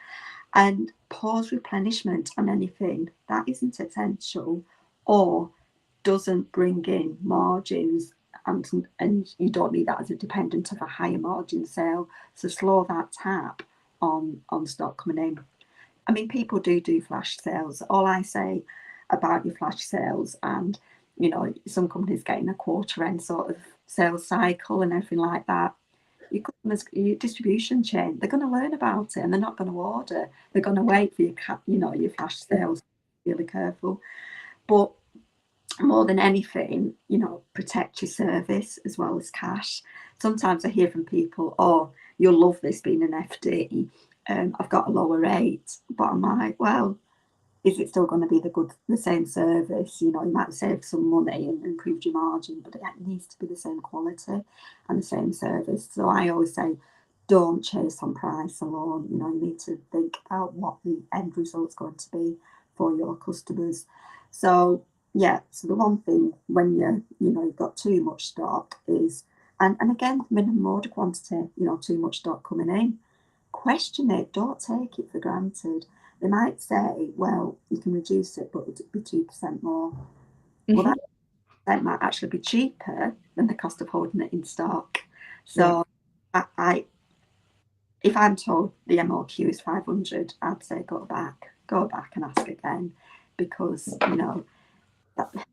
And pause replenishment on anything that isn't essential or doesn't bring in margins, and you don't need that as a dependent of a higher margin sale. So slow that tap on stock coming in. I mean, people do flash sales. All I say about your flash sales, and some companies getting a quarter end sort of sales cycle and everything like that. Your customers, your distribution chain, they're going to learn about it and they're not going to order. They're going to wait for your flash sales. Really careful, but more than anything, protect your service as well as cash. Sometimes I hear from people, oh, you'll love this being an FD. I've got a lower rate, but I'm like, well, is it still going to be the same service? You might save some money and improve your margin, but it needs to be the same quality and the same service. So I always say, don't chase on price alone. You need to think about what the end result's going to be for your customers. So yeah, so the one thing when you've got too much stock is, and again, minimum order quantity, too much stock coming in, question it, don't take it for granted. They might say, well, you can reduce it, but it'd be 2% more. Well, Mhm. that might actually be cheaper than the cost of holding it in stock. Yeah. So I if I'm told the MOQ is 500, I'd say go back and ask again, because that,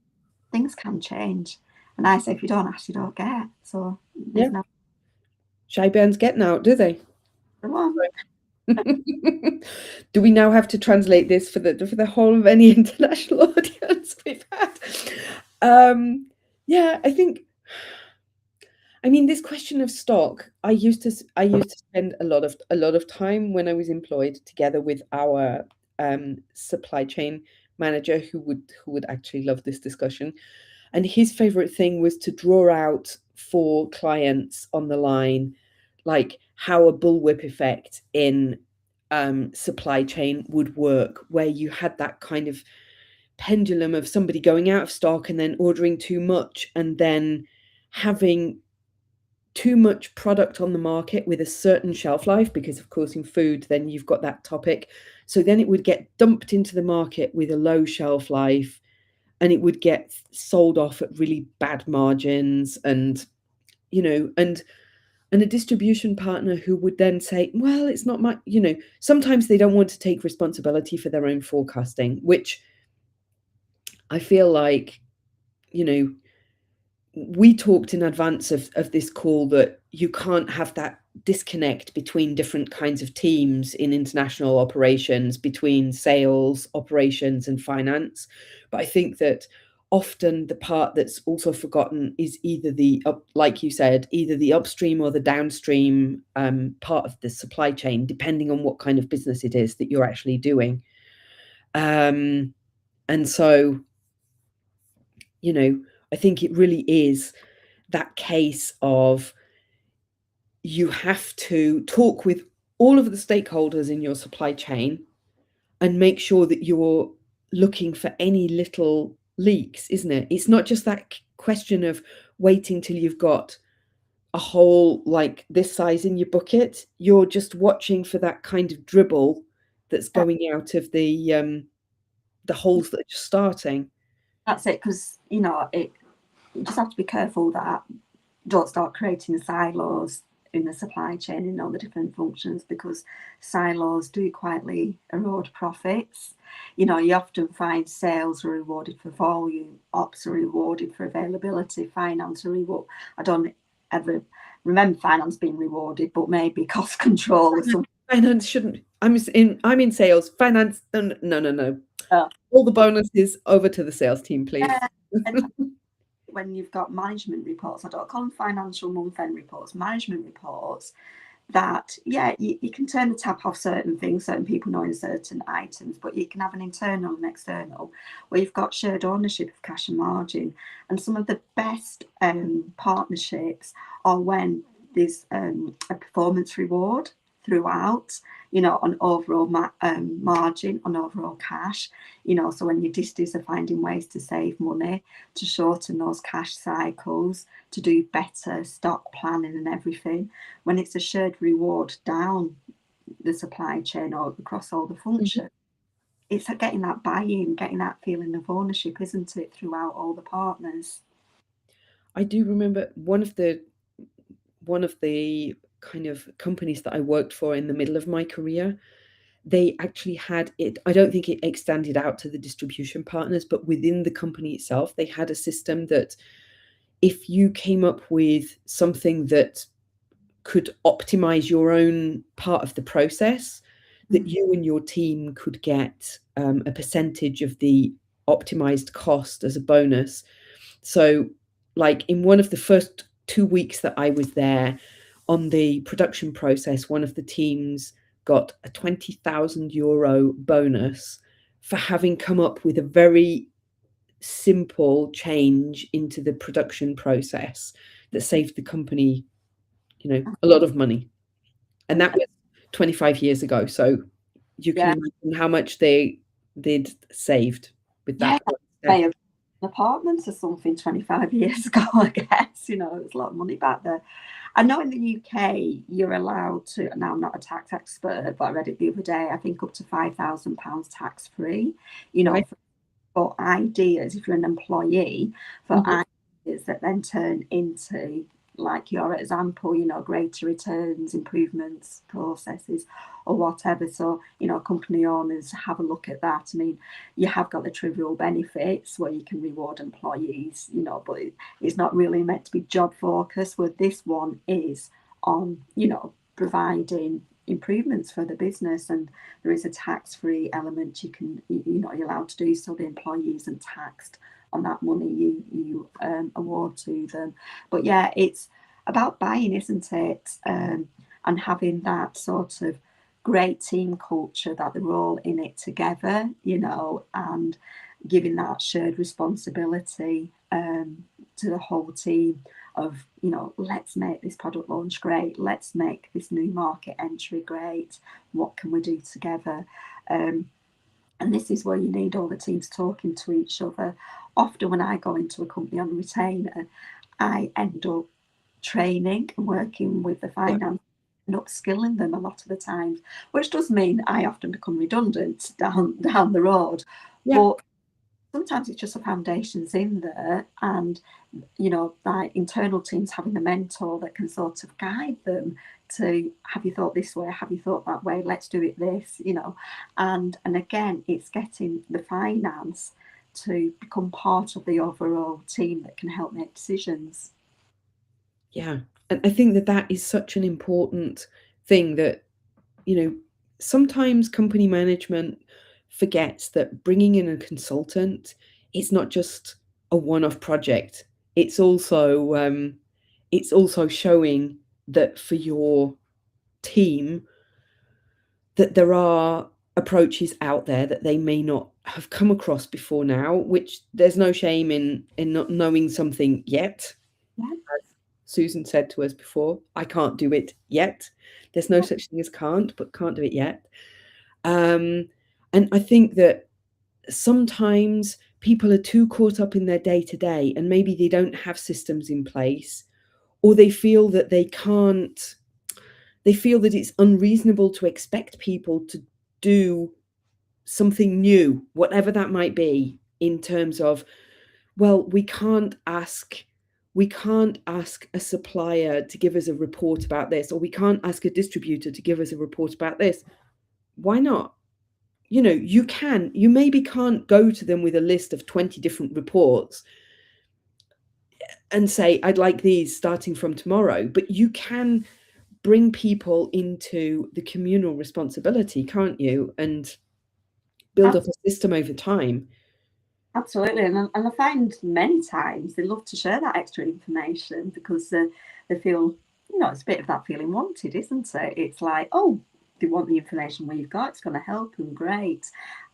things can change. And I say if you don't ask, you don't get. So Yeah. there's no Shy bands getting out, do they? one. Do we now have to translate this for the whole of any international audience we've had? Yeah, I mean, this question of stock, I used to spend a lot of time when I was employed together with our supply chain manager who would actually love this discussion. And his favorite thing was to draw out for clients on the line, like how a bullwhip effect in supply chain would work, where you had that kind of pendulum of somebody going out of stock and then ordering too much and then having too much product on the market with a certain shelf life, because of course in food then you've got that topic. So then it would get dumped into the market with a low shelf life, and it would get sold off at really bad margins, and and a distribution partner who would then say, well, it's not my, sometimes they don't want to take responsibility for their own forecasting, which I feel like, you know we talked in advance of this call that you can't have that disconnect between different kinds of teams in international operations, between sales, operations, and finance. But I think that often the part that's also forgotten is either like you said, either the upstream or the downstream part of the supply chain, depending on what kind of business it is that you're actually doing. And so, I think it really is that case of you have to talk with all of the stakeholders in your supply chain and make sure that you're looking for any little leaks, isn't it? It's not just that question of waiting till you've got a hole like this size in your bucket. You're just watching for that kind of dribble that's going out of the holes that are just starting. That's it, because you just have to be careful that don't start creating silos in the supply chain in all the different functions, because silos do quietly erode profits. You often find sales are rewarded for volume, ops are rewarded for availability, finance are rewarded. I don't ever remember finance being rewarded, but maybe cost control or something. Finance shouldn't. I'm in sales. Finance. No, no, no, no. Uh, All the bonuses over to the sales team, please. yeah, when you've got management reports, I don't call them financial month-end reports, management reports, that you can turn the tap off certain things, certain people knowing certain items, but you can have an internal and external where you've got shared ownership of cash and margin. And some of the best partnerships are when there's a performance reward throughout, on overall margin, on overall cash. So when your disties are finding ways to save money, to shorten those cash cycles, to do better stock planning and everything, when it's a shared reward down the supply chain or across all the functions, it's like getting that buy-in, getting that feeling of ownership, isn't it, throughout all the partners. I do remember one of the kind of companies that I worked for in the middle of my career. They actually had it. I don't think it extended out to the distribution partners, but within the company itself, they had a system that if you came up with something that could optimize your own part of the process, that you and your team could get a percentage of the optimized cost as a bonus. So, like in one of the first 2 weeks that I was there on the production process, one of the teams got a €20,000 bonus for having come up with a very simple change into the production process that saved the company, a lot of money. And that was 25 years ago. So you can Yeah, imagine how much they'd saved with yeah, that one step. apartments or something 25 years ago, I guess. You know, it was a lot of money back there. I know in the UK you're allowed to, now I'm not a tax expert, but I read it the other day, I think up to £5,000 tax free, you know, Right. for ideas, if you're an employee, for Mhm. ideas that then turn into, like your example, you know, greater returns, improvements, processes, or whatever. So, you know, company owners have a look at that. I mean, you have got the trivial benefits where you can reward employees, you know, but it's not really meant to be job focused, where this one is on, you know, providing improvements for the business, and there is a tax-free element. You can, you know, you're allowed to do so. The employee isn't taxed on that money you award to them. But yeah, it's about buying, isn't it? And having that sort of great team culture that they're all in it together, you know, and giving that shared responsibility to the whole team of, you know, let's make this product launch great, let's make this new market entry great, what can we do together? And this is where you need all the teams talking to each other. Often when I go into a company on a retainer, I end up training and working with the Yeah. finance and upskilling them a lot of the times, which does mean I often become redundant down the road. Yeah. But sometimes it's just the foundations in there, and you know, like internal teams having a mentor that can sort of guide them to, have you thought this way, have you thought that way, let's do it this, you know. And again, it's getting the finance to become part of the overall team that can help make decisions. Yeah. And I think that that is such an important thing that, you know, sometimes company management forgets that bringing in a consultant, it's not just a one-off project. It's also showing that for your team that there are approaches out there that they may not have come across before now, which there's no shame in not knowing something yet. Yeah, As Susan said to us before, I can't do it yet. There's no such thing as can't, but can't do it yet. Um, and I think that sometimes people are too caught up in their day to day, and maybe they don't have systems in place, or they feel that they can't, they feel that it's unreasonable to expect people to do something new, whatever that might be, in terms of, well, we can't ask a supplier to give us a report about this, or we can't ask a distributor to give us a report about this. Why not? You know, you maybe can't go to them with a list of 20 different reports and say, I'd like these starting from tomorrow, but you can bring people into the communal responsibility, can't you? And build up a system over time. absolutely. And I find many times they love to share that extra information because they feel, you know, it's a bit of that feeling wanted, isn't it? It's like, oh, they want the information we've got, it's going to help them, great.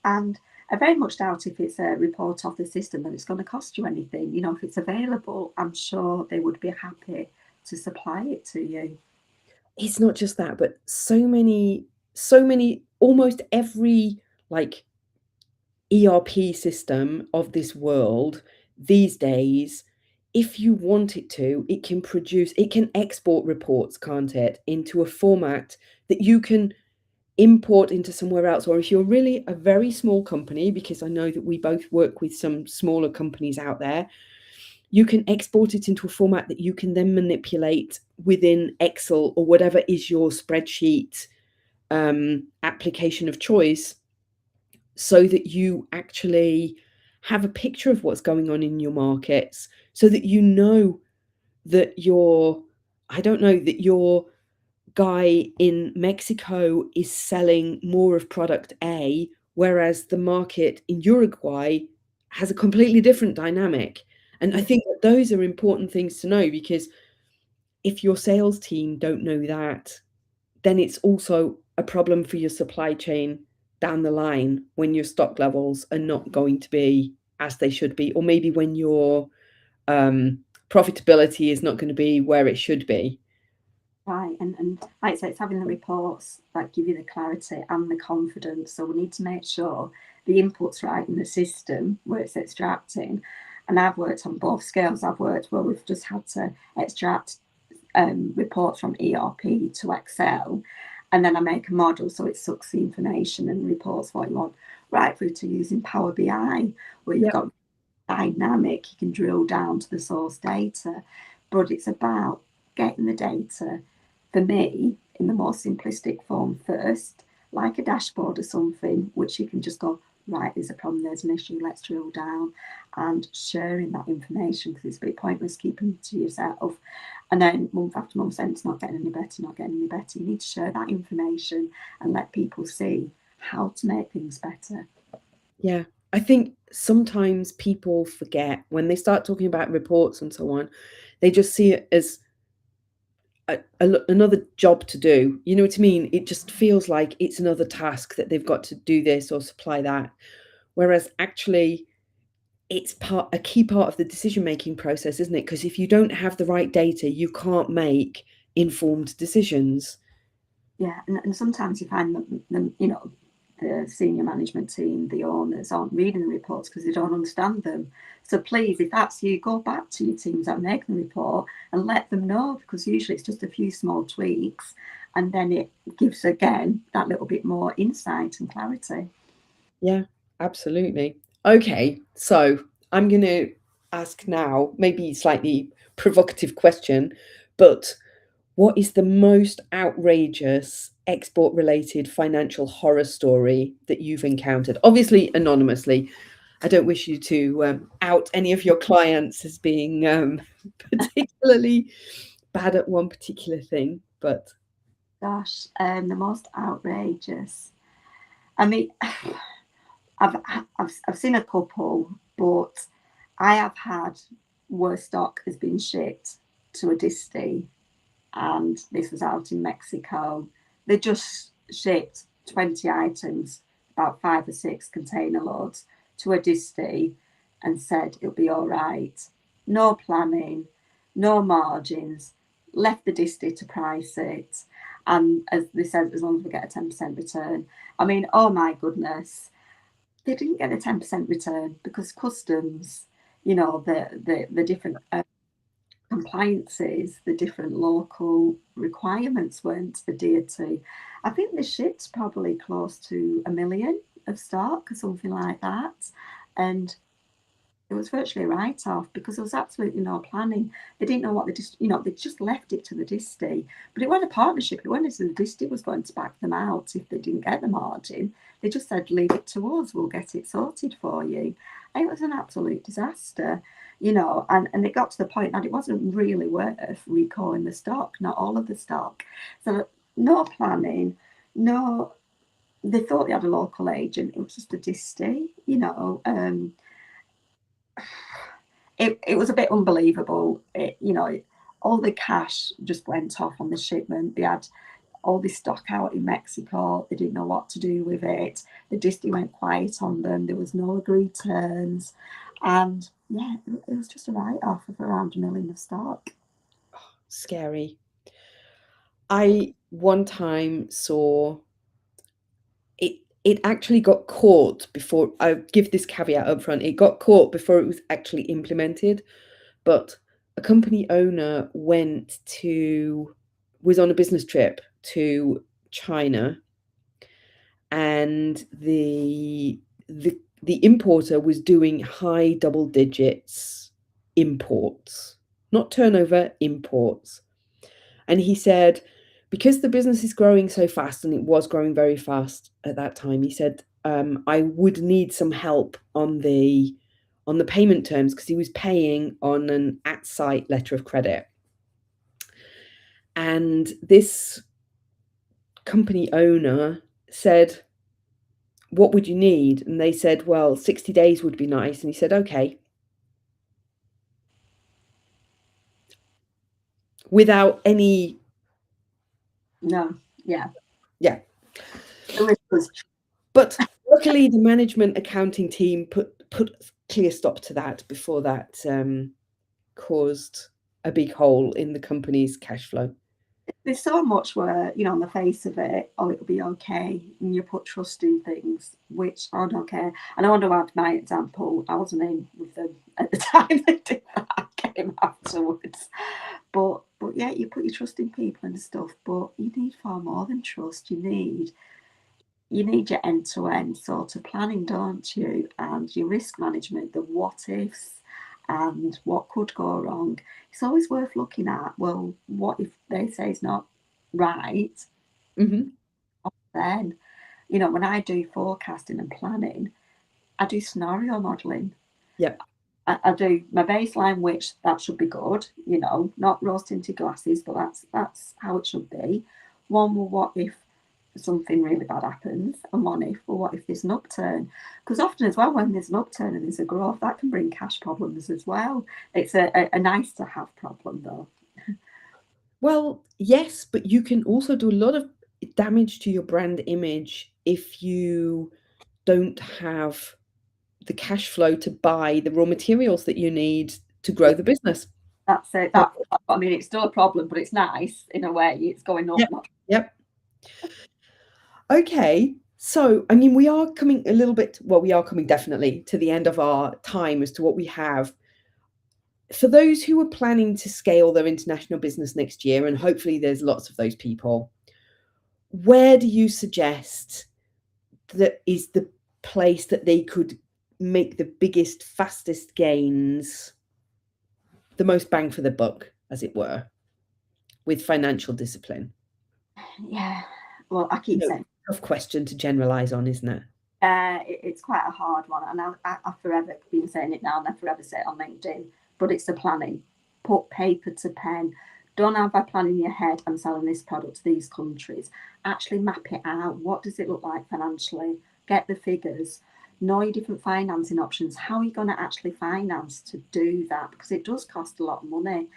And I very much doubt if it's a report off the system that it's going to cost you anything. You know, if it's available, I'm sure they would be happy to supply it to you. It's not just that, but so many, almost every like ERP system of this world these days, if you want it to, it can export reports, can't it, into a format that you can import into somewhere else. Or if you're really a very small company, because I know that we both work with some smaller companies out there, you can export it into a format that you can then manipulate within Excel or whatever is your spreadsheet application of choice, so that you actually have a picture of what's going on in your markets, so that you know that I don't know, that your guy in Mexico is selling more of product A, whereas the market in Uruguay has a completely different dynamic. And I Yeah. think that those are important things to know, because if your sales team don't know that, then it's also a problem for your supply chain down the line, when your stock levels are not going to be as they should be, or maybe when your profitability is not going to be where it should be. Right, and like I say, it's having the reports that give you the clarity and the confidence. So we need to make sure the input's right in the system where it's extracting. And I've worked on both scales. I've worked where we've just had to extract reports from ERP to Excel, and then I make a model so it sucks the information and reports what you want, right through to using Power BI, where you've got dynamic, you can drill down to the source data. But it's about getting the data, for me, in the more simplistic form first, like a dashboard or something, which you can just go, right, there's a problem, there's an issue, let's drill down, and sharing that information, because it's a bit pointless keeping it to yourself. And then month after month, saying it's not getting any better, not getting any better. You need to share that information and let people see how to make things better. Yeah. I think sometimes people forget when they start talking about reports and so on, they just see it as another job to do. You know what I mean? It just feels like it's another task that they've got to do this or supply that. Whereas actually, it's a key part of the decision-making process, isn't it? Because if you don't have the right data, you can't make informed decisions. Yeah, and sometimes you find that the senior management team, the owners, aren't reading the reports because they don't understand them. So please, if that's you, go back to your teams that make the report and let them know, because usually it's just a few small tweaks, and then it gives, again, that little bit more insight and clarity. Yeah, absolutely. Okay, so I'm going to ask now, maybe slightly provocative question, but what is the most outrageous export-related financial horror story that you've encountered? Obviously, anonymously. I don't wish you to out any of your clients as being particularly bad at one particular thing, but Gosh, the most outrageous. I mean, I've seen a couple, but I have had where stock has been shipped to a disty, and this was out in Mexico. They just shipped 20 items, about 5 or 6 container loads, to a disty and said it'll be all right. No planning, no margins, left the disty to price it. And as they said, as long as we get a 10% return. I mean, oh my goodness, they didn't get a 10% return because customs, the different compliances, the different local requirements weren't adhered to. I think the shipped probably close to 1 million of stock or something like that. And it was virtually a write-off because there was absolutely no planning. They didn't know what they just left it to the disty. But it wasn't a partnership. It wasn't as the disty was going to back them out if they didn't get the margin. They just said, leave it to us, we'll get it sorted for you. And it was an absolute disaster, and it got to the point that it wasn't really worth recalling the stock, not all of the stock. So no planning, no, they thought they had a local agent. It was just a disty, It was a bit unbelievable. All the cash just went off on the shipment. They had all this stock out in Mexico. They didn't know what to do with it. The disty went quiet on them. There was no agreed terms. And yeah, it was just a write-off of around 1 million of stock. scary. I one time saw it actually got caught before. I give this caveat up front. It got caught before it was actually implemented, but a company owner was on a business trip to China, and the importer was doing high double digits imports, not turnover, imports. And he said, because the business is growing so fast, and it was growing very fast at that time, he said, I would need some help on the payment terms, because he was paying on an at-site letter of credit. And this company owner said, what would you need? And they said, well, 60 days would be nice. And he said, okay. Without any... No, yeah. Yeah. The risk was... But luckily, the management accounting team put clear stop to that before that caused a big hole in the company's cash flow. There's so much where, on the face of it, oh, it'll be okay. And you put trust in things which aren't okay. And I want to add my example. I wasn't in with them at the time they did that, came afterwards. But yeah, you put your trust in people and stuff, but you need far more than trust. You need your end-to-end sort of planning, don't you? And your risk management, the what ifs and what could go wrong. It's always worth looking at, well, what if they say it's not right? Mm-hmm. Then, when I do forecasting and planning, I do scenario modelling. Yep. I do my baseline, which that should be good, not rose tinted glasses, but that's how it should be. One, well, what if something really bad happens? And one if, well, what if there's an upturn? Because often as well, when there's an upturn and there's a growth, that can bring cash problems as well. It's a nice to have problem though. Well, yes, but you can also do a lot of damage to your brand image if you don't have the cash flow to buy the raw materials that you need to grow the business. That's it. I mean, it's still a problem, but it's nice in a way. It's going up. Yep. Yep. Okay. So, I mean, we are coming a little bit, well, we are coming definitely to the end of our time as to what we have. For those who are planning to scale their international business next year, and hopefully there's lots of those people, where do you suggest that is the place that they could make the biggest, fastest gains, the most bang for the buck, as it were, with financial discipline? Yeah. Well, I keep saying, tough question to generalize on, isn't it? it's quite a hard one, and I've forever been saying it now, and I forever say it on LinkedIn. But it's the planning. Put paper to pen. Don't have a plan in your head. I'm selling this product to these countries. Actually map it out. What does it look like financially? Get the figures. Know your different financing options. How are you going to actually finance to do that? Because it does cost a lot of money.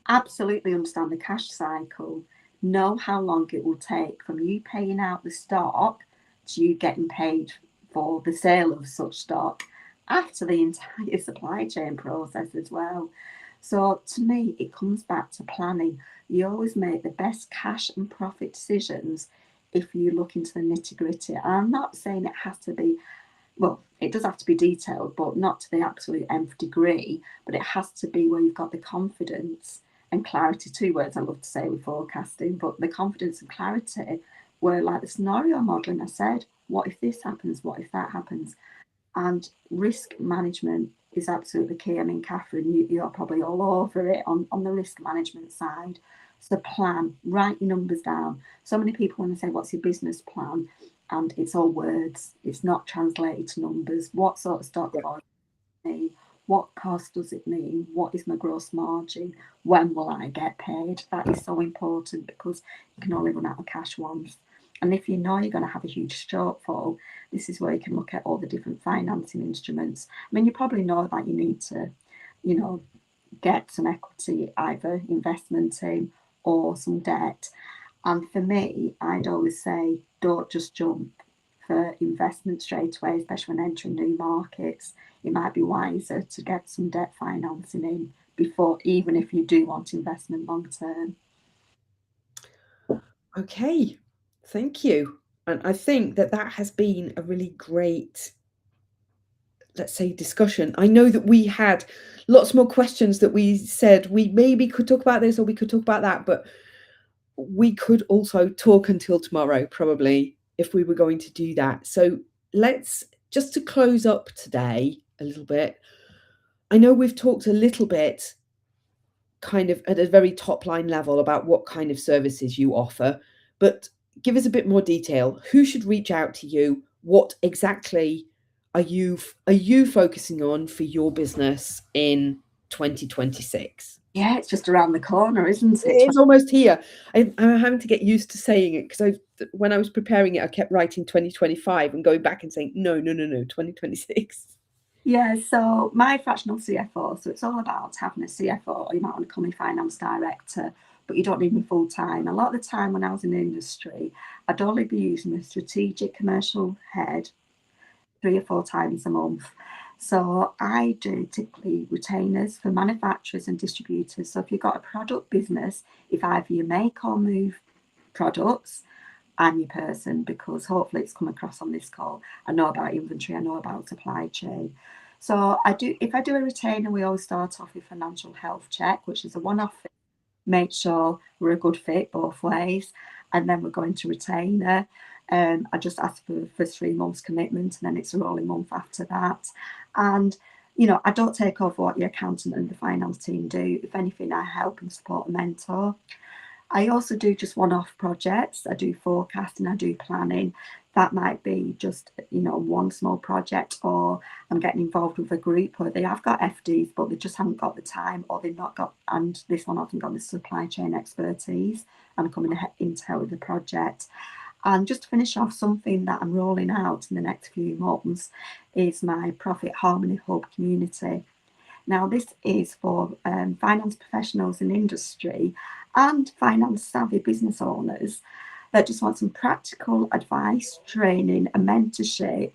Absolutely understand the cash cycle. Know how long it will take from you paying out the stock to you getting paid for the sale of such stock after the entire supply chain process as well. So to me, it comes back to planning. You always make the best cash and profit decisions if you look into the nitty gritty. And I'm not saying it has to be, well, it does have to be detailed, but not to the absolute nth degree. But it has to be where you've got the confidence and clarity, two words I love to say with forecasting, but the confidence and clarity where, like the scenario modelling, I said, what if this happens? What if that happens? And risk management is absolutely key. I mean, Kathryn, you're probably all over it on the risk management side. So plan, write your numbers down. So many people, when they say, what's your business plan? And it's all words. It's not translated to numbers. What sort of stock volume does it mean? What cost does it mean? What is my gross margin? When will I get paid? That is so important because you can only run out of cash once. And if you know you're going to have a huge shortfall, this is where you can look at all the different financing instruments. I mean, you probably know that you need to, get some equity, either investment in or some debt. And for me, I'd always say, don't just jump for investment straight away, especially when entering new markets. It might be wiser to get some debt financing in before, even if you do want investment long term. Okay, thank you. And I think that has been a really great, let's say, discussion. I know that we had lots more questions that we said we maybe could talk about this or we could talk about that, but we could also talk until tomorrow, probably, if we were going to do that. So let's, just to close up today a little bit, I know we've talked a little bit kind of at a very top line level about what kind of services you offer, but give us a bit more detail. Who should reach out to you? What exactly are you focusing on for your business in 2026? Yeah, it's just around the corner, isn't it? It's almost here. I'm having to get used to saying it because when I was preparing it, I kept writing 2025 and going back and saying, no, 2026. Yeah, so my fractional CFO, so it's all about having a CFO. You might want to call me finance director, but you don't need me full time. A lot of the time when I was in the industry, I'd only be using a strategic commercial head 3 or 4 times a month. So I do typically retainers for manufacturers and distributors. So if you've got a product business, if either you make or move products, I'm your person, because hopefully it's come across on this call. I know about inventory, I know about supply chain. So if I do a retainer, we always start off with financial health check, which is a one-off, make sure we're a good fit both ways, and then we're going to retainer. I just ask for 3 months commitment, and then it's a rolling month after that. And I don't take over what your accountant and the finance team do. If anything, I help and support a mentor. I also do just one-off projects. I do forecasting, I do planning. That might be just, one small project, or I'm getting involved with a group where they have got FDs, but they just haven't got the time, or they've not got, and this one hasn't got the supply chain expertise. I'm coming in to help with the project. And just to finish off, something that I'm rolling out in the next few months is my Profit Harmony Hub community. Now, this is for finance professionals in industry and finance savvy business owners that just want some practical advice, training, and mentorship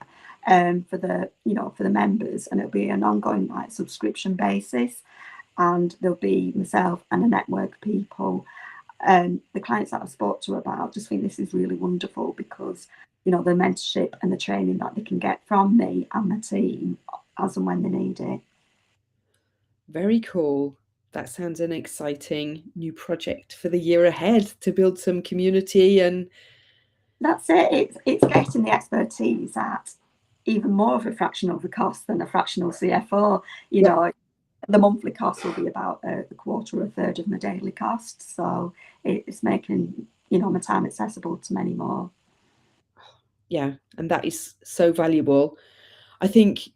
for the members. And it'll be an ongoing subscription basis. And there'll be myself and a network of people. The clients that I've spoke to about just think this is really wonderful because the mentorship and the training that they can get from me and the team as and when they need it. Very cool. That sounds an exciting new project for the year ahead to build some community. And that's it. It's getting the expertise at even more of a fraction of the cost than a fractional CFO. The monthly cost will be about a quarter or a third of my daily costs. So it's making my time accessible to many more. Yeah, and that is so valuable. I think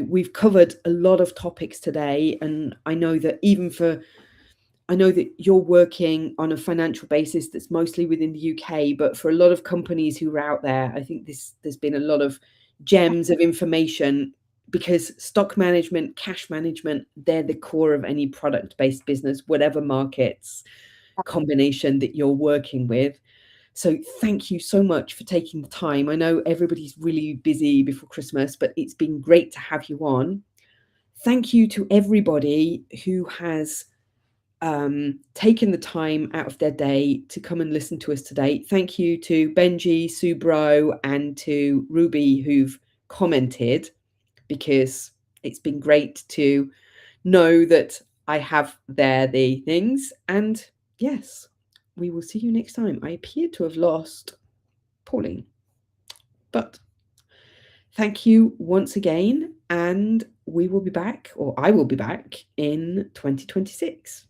we've covered a lot of topics today, and I know that you're working on a financial basis that's mostly within the UK, but for a lot of companies who are out there, I think there's been a lot of gems of information, because stock management, cash management, they're the core of any product-based business, whatever markets combination that you're working with. So thank you so much for taking the time. I know everybody's really busy before Christmas, but it's been great to have you on. Thank you to everybody who has taken the time out of their day to come and listen to us today. Thank you to Benji, Subro, and to Ruby who've commented, because it's been great to know that I have there the things. And yes, we will see you next time. I appear to have lost Pauline, but thank you once again, and we will be back, or I will be back in 2026.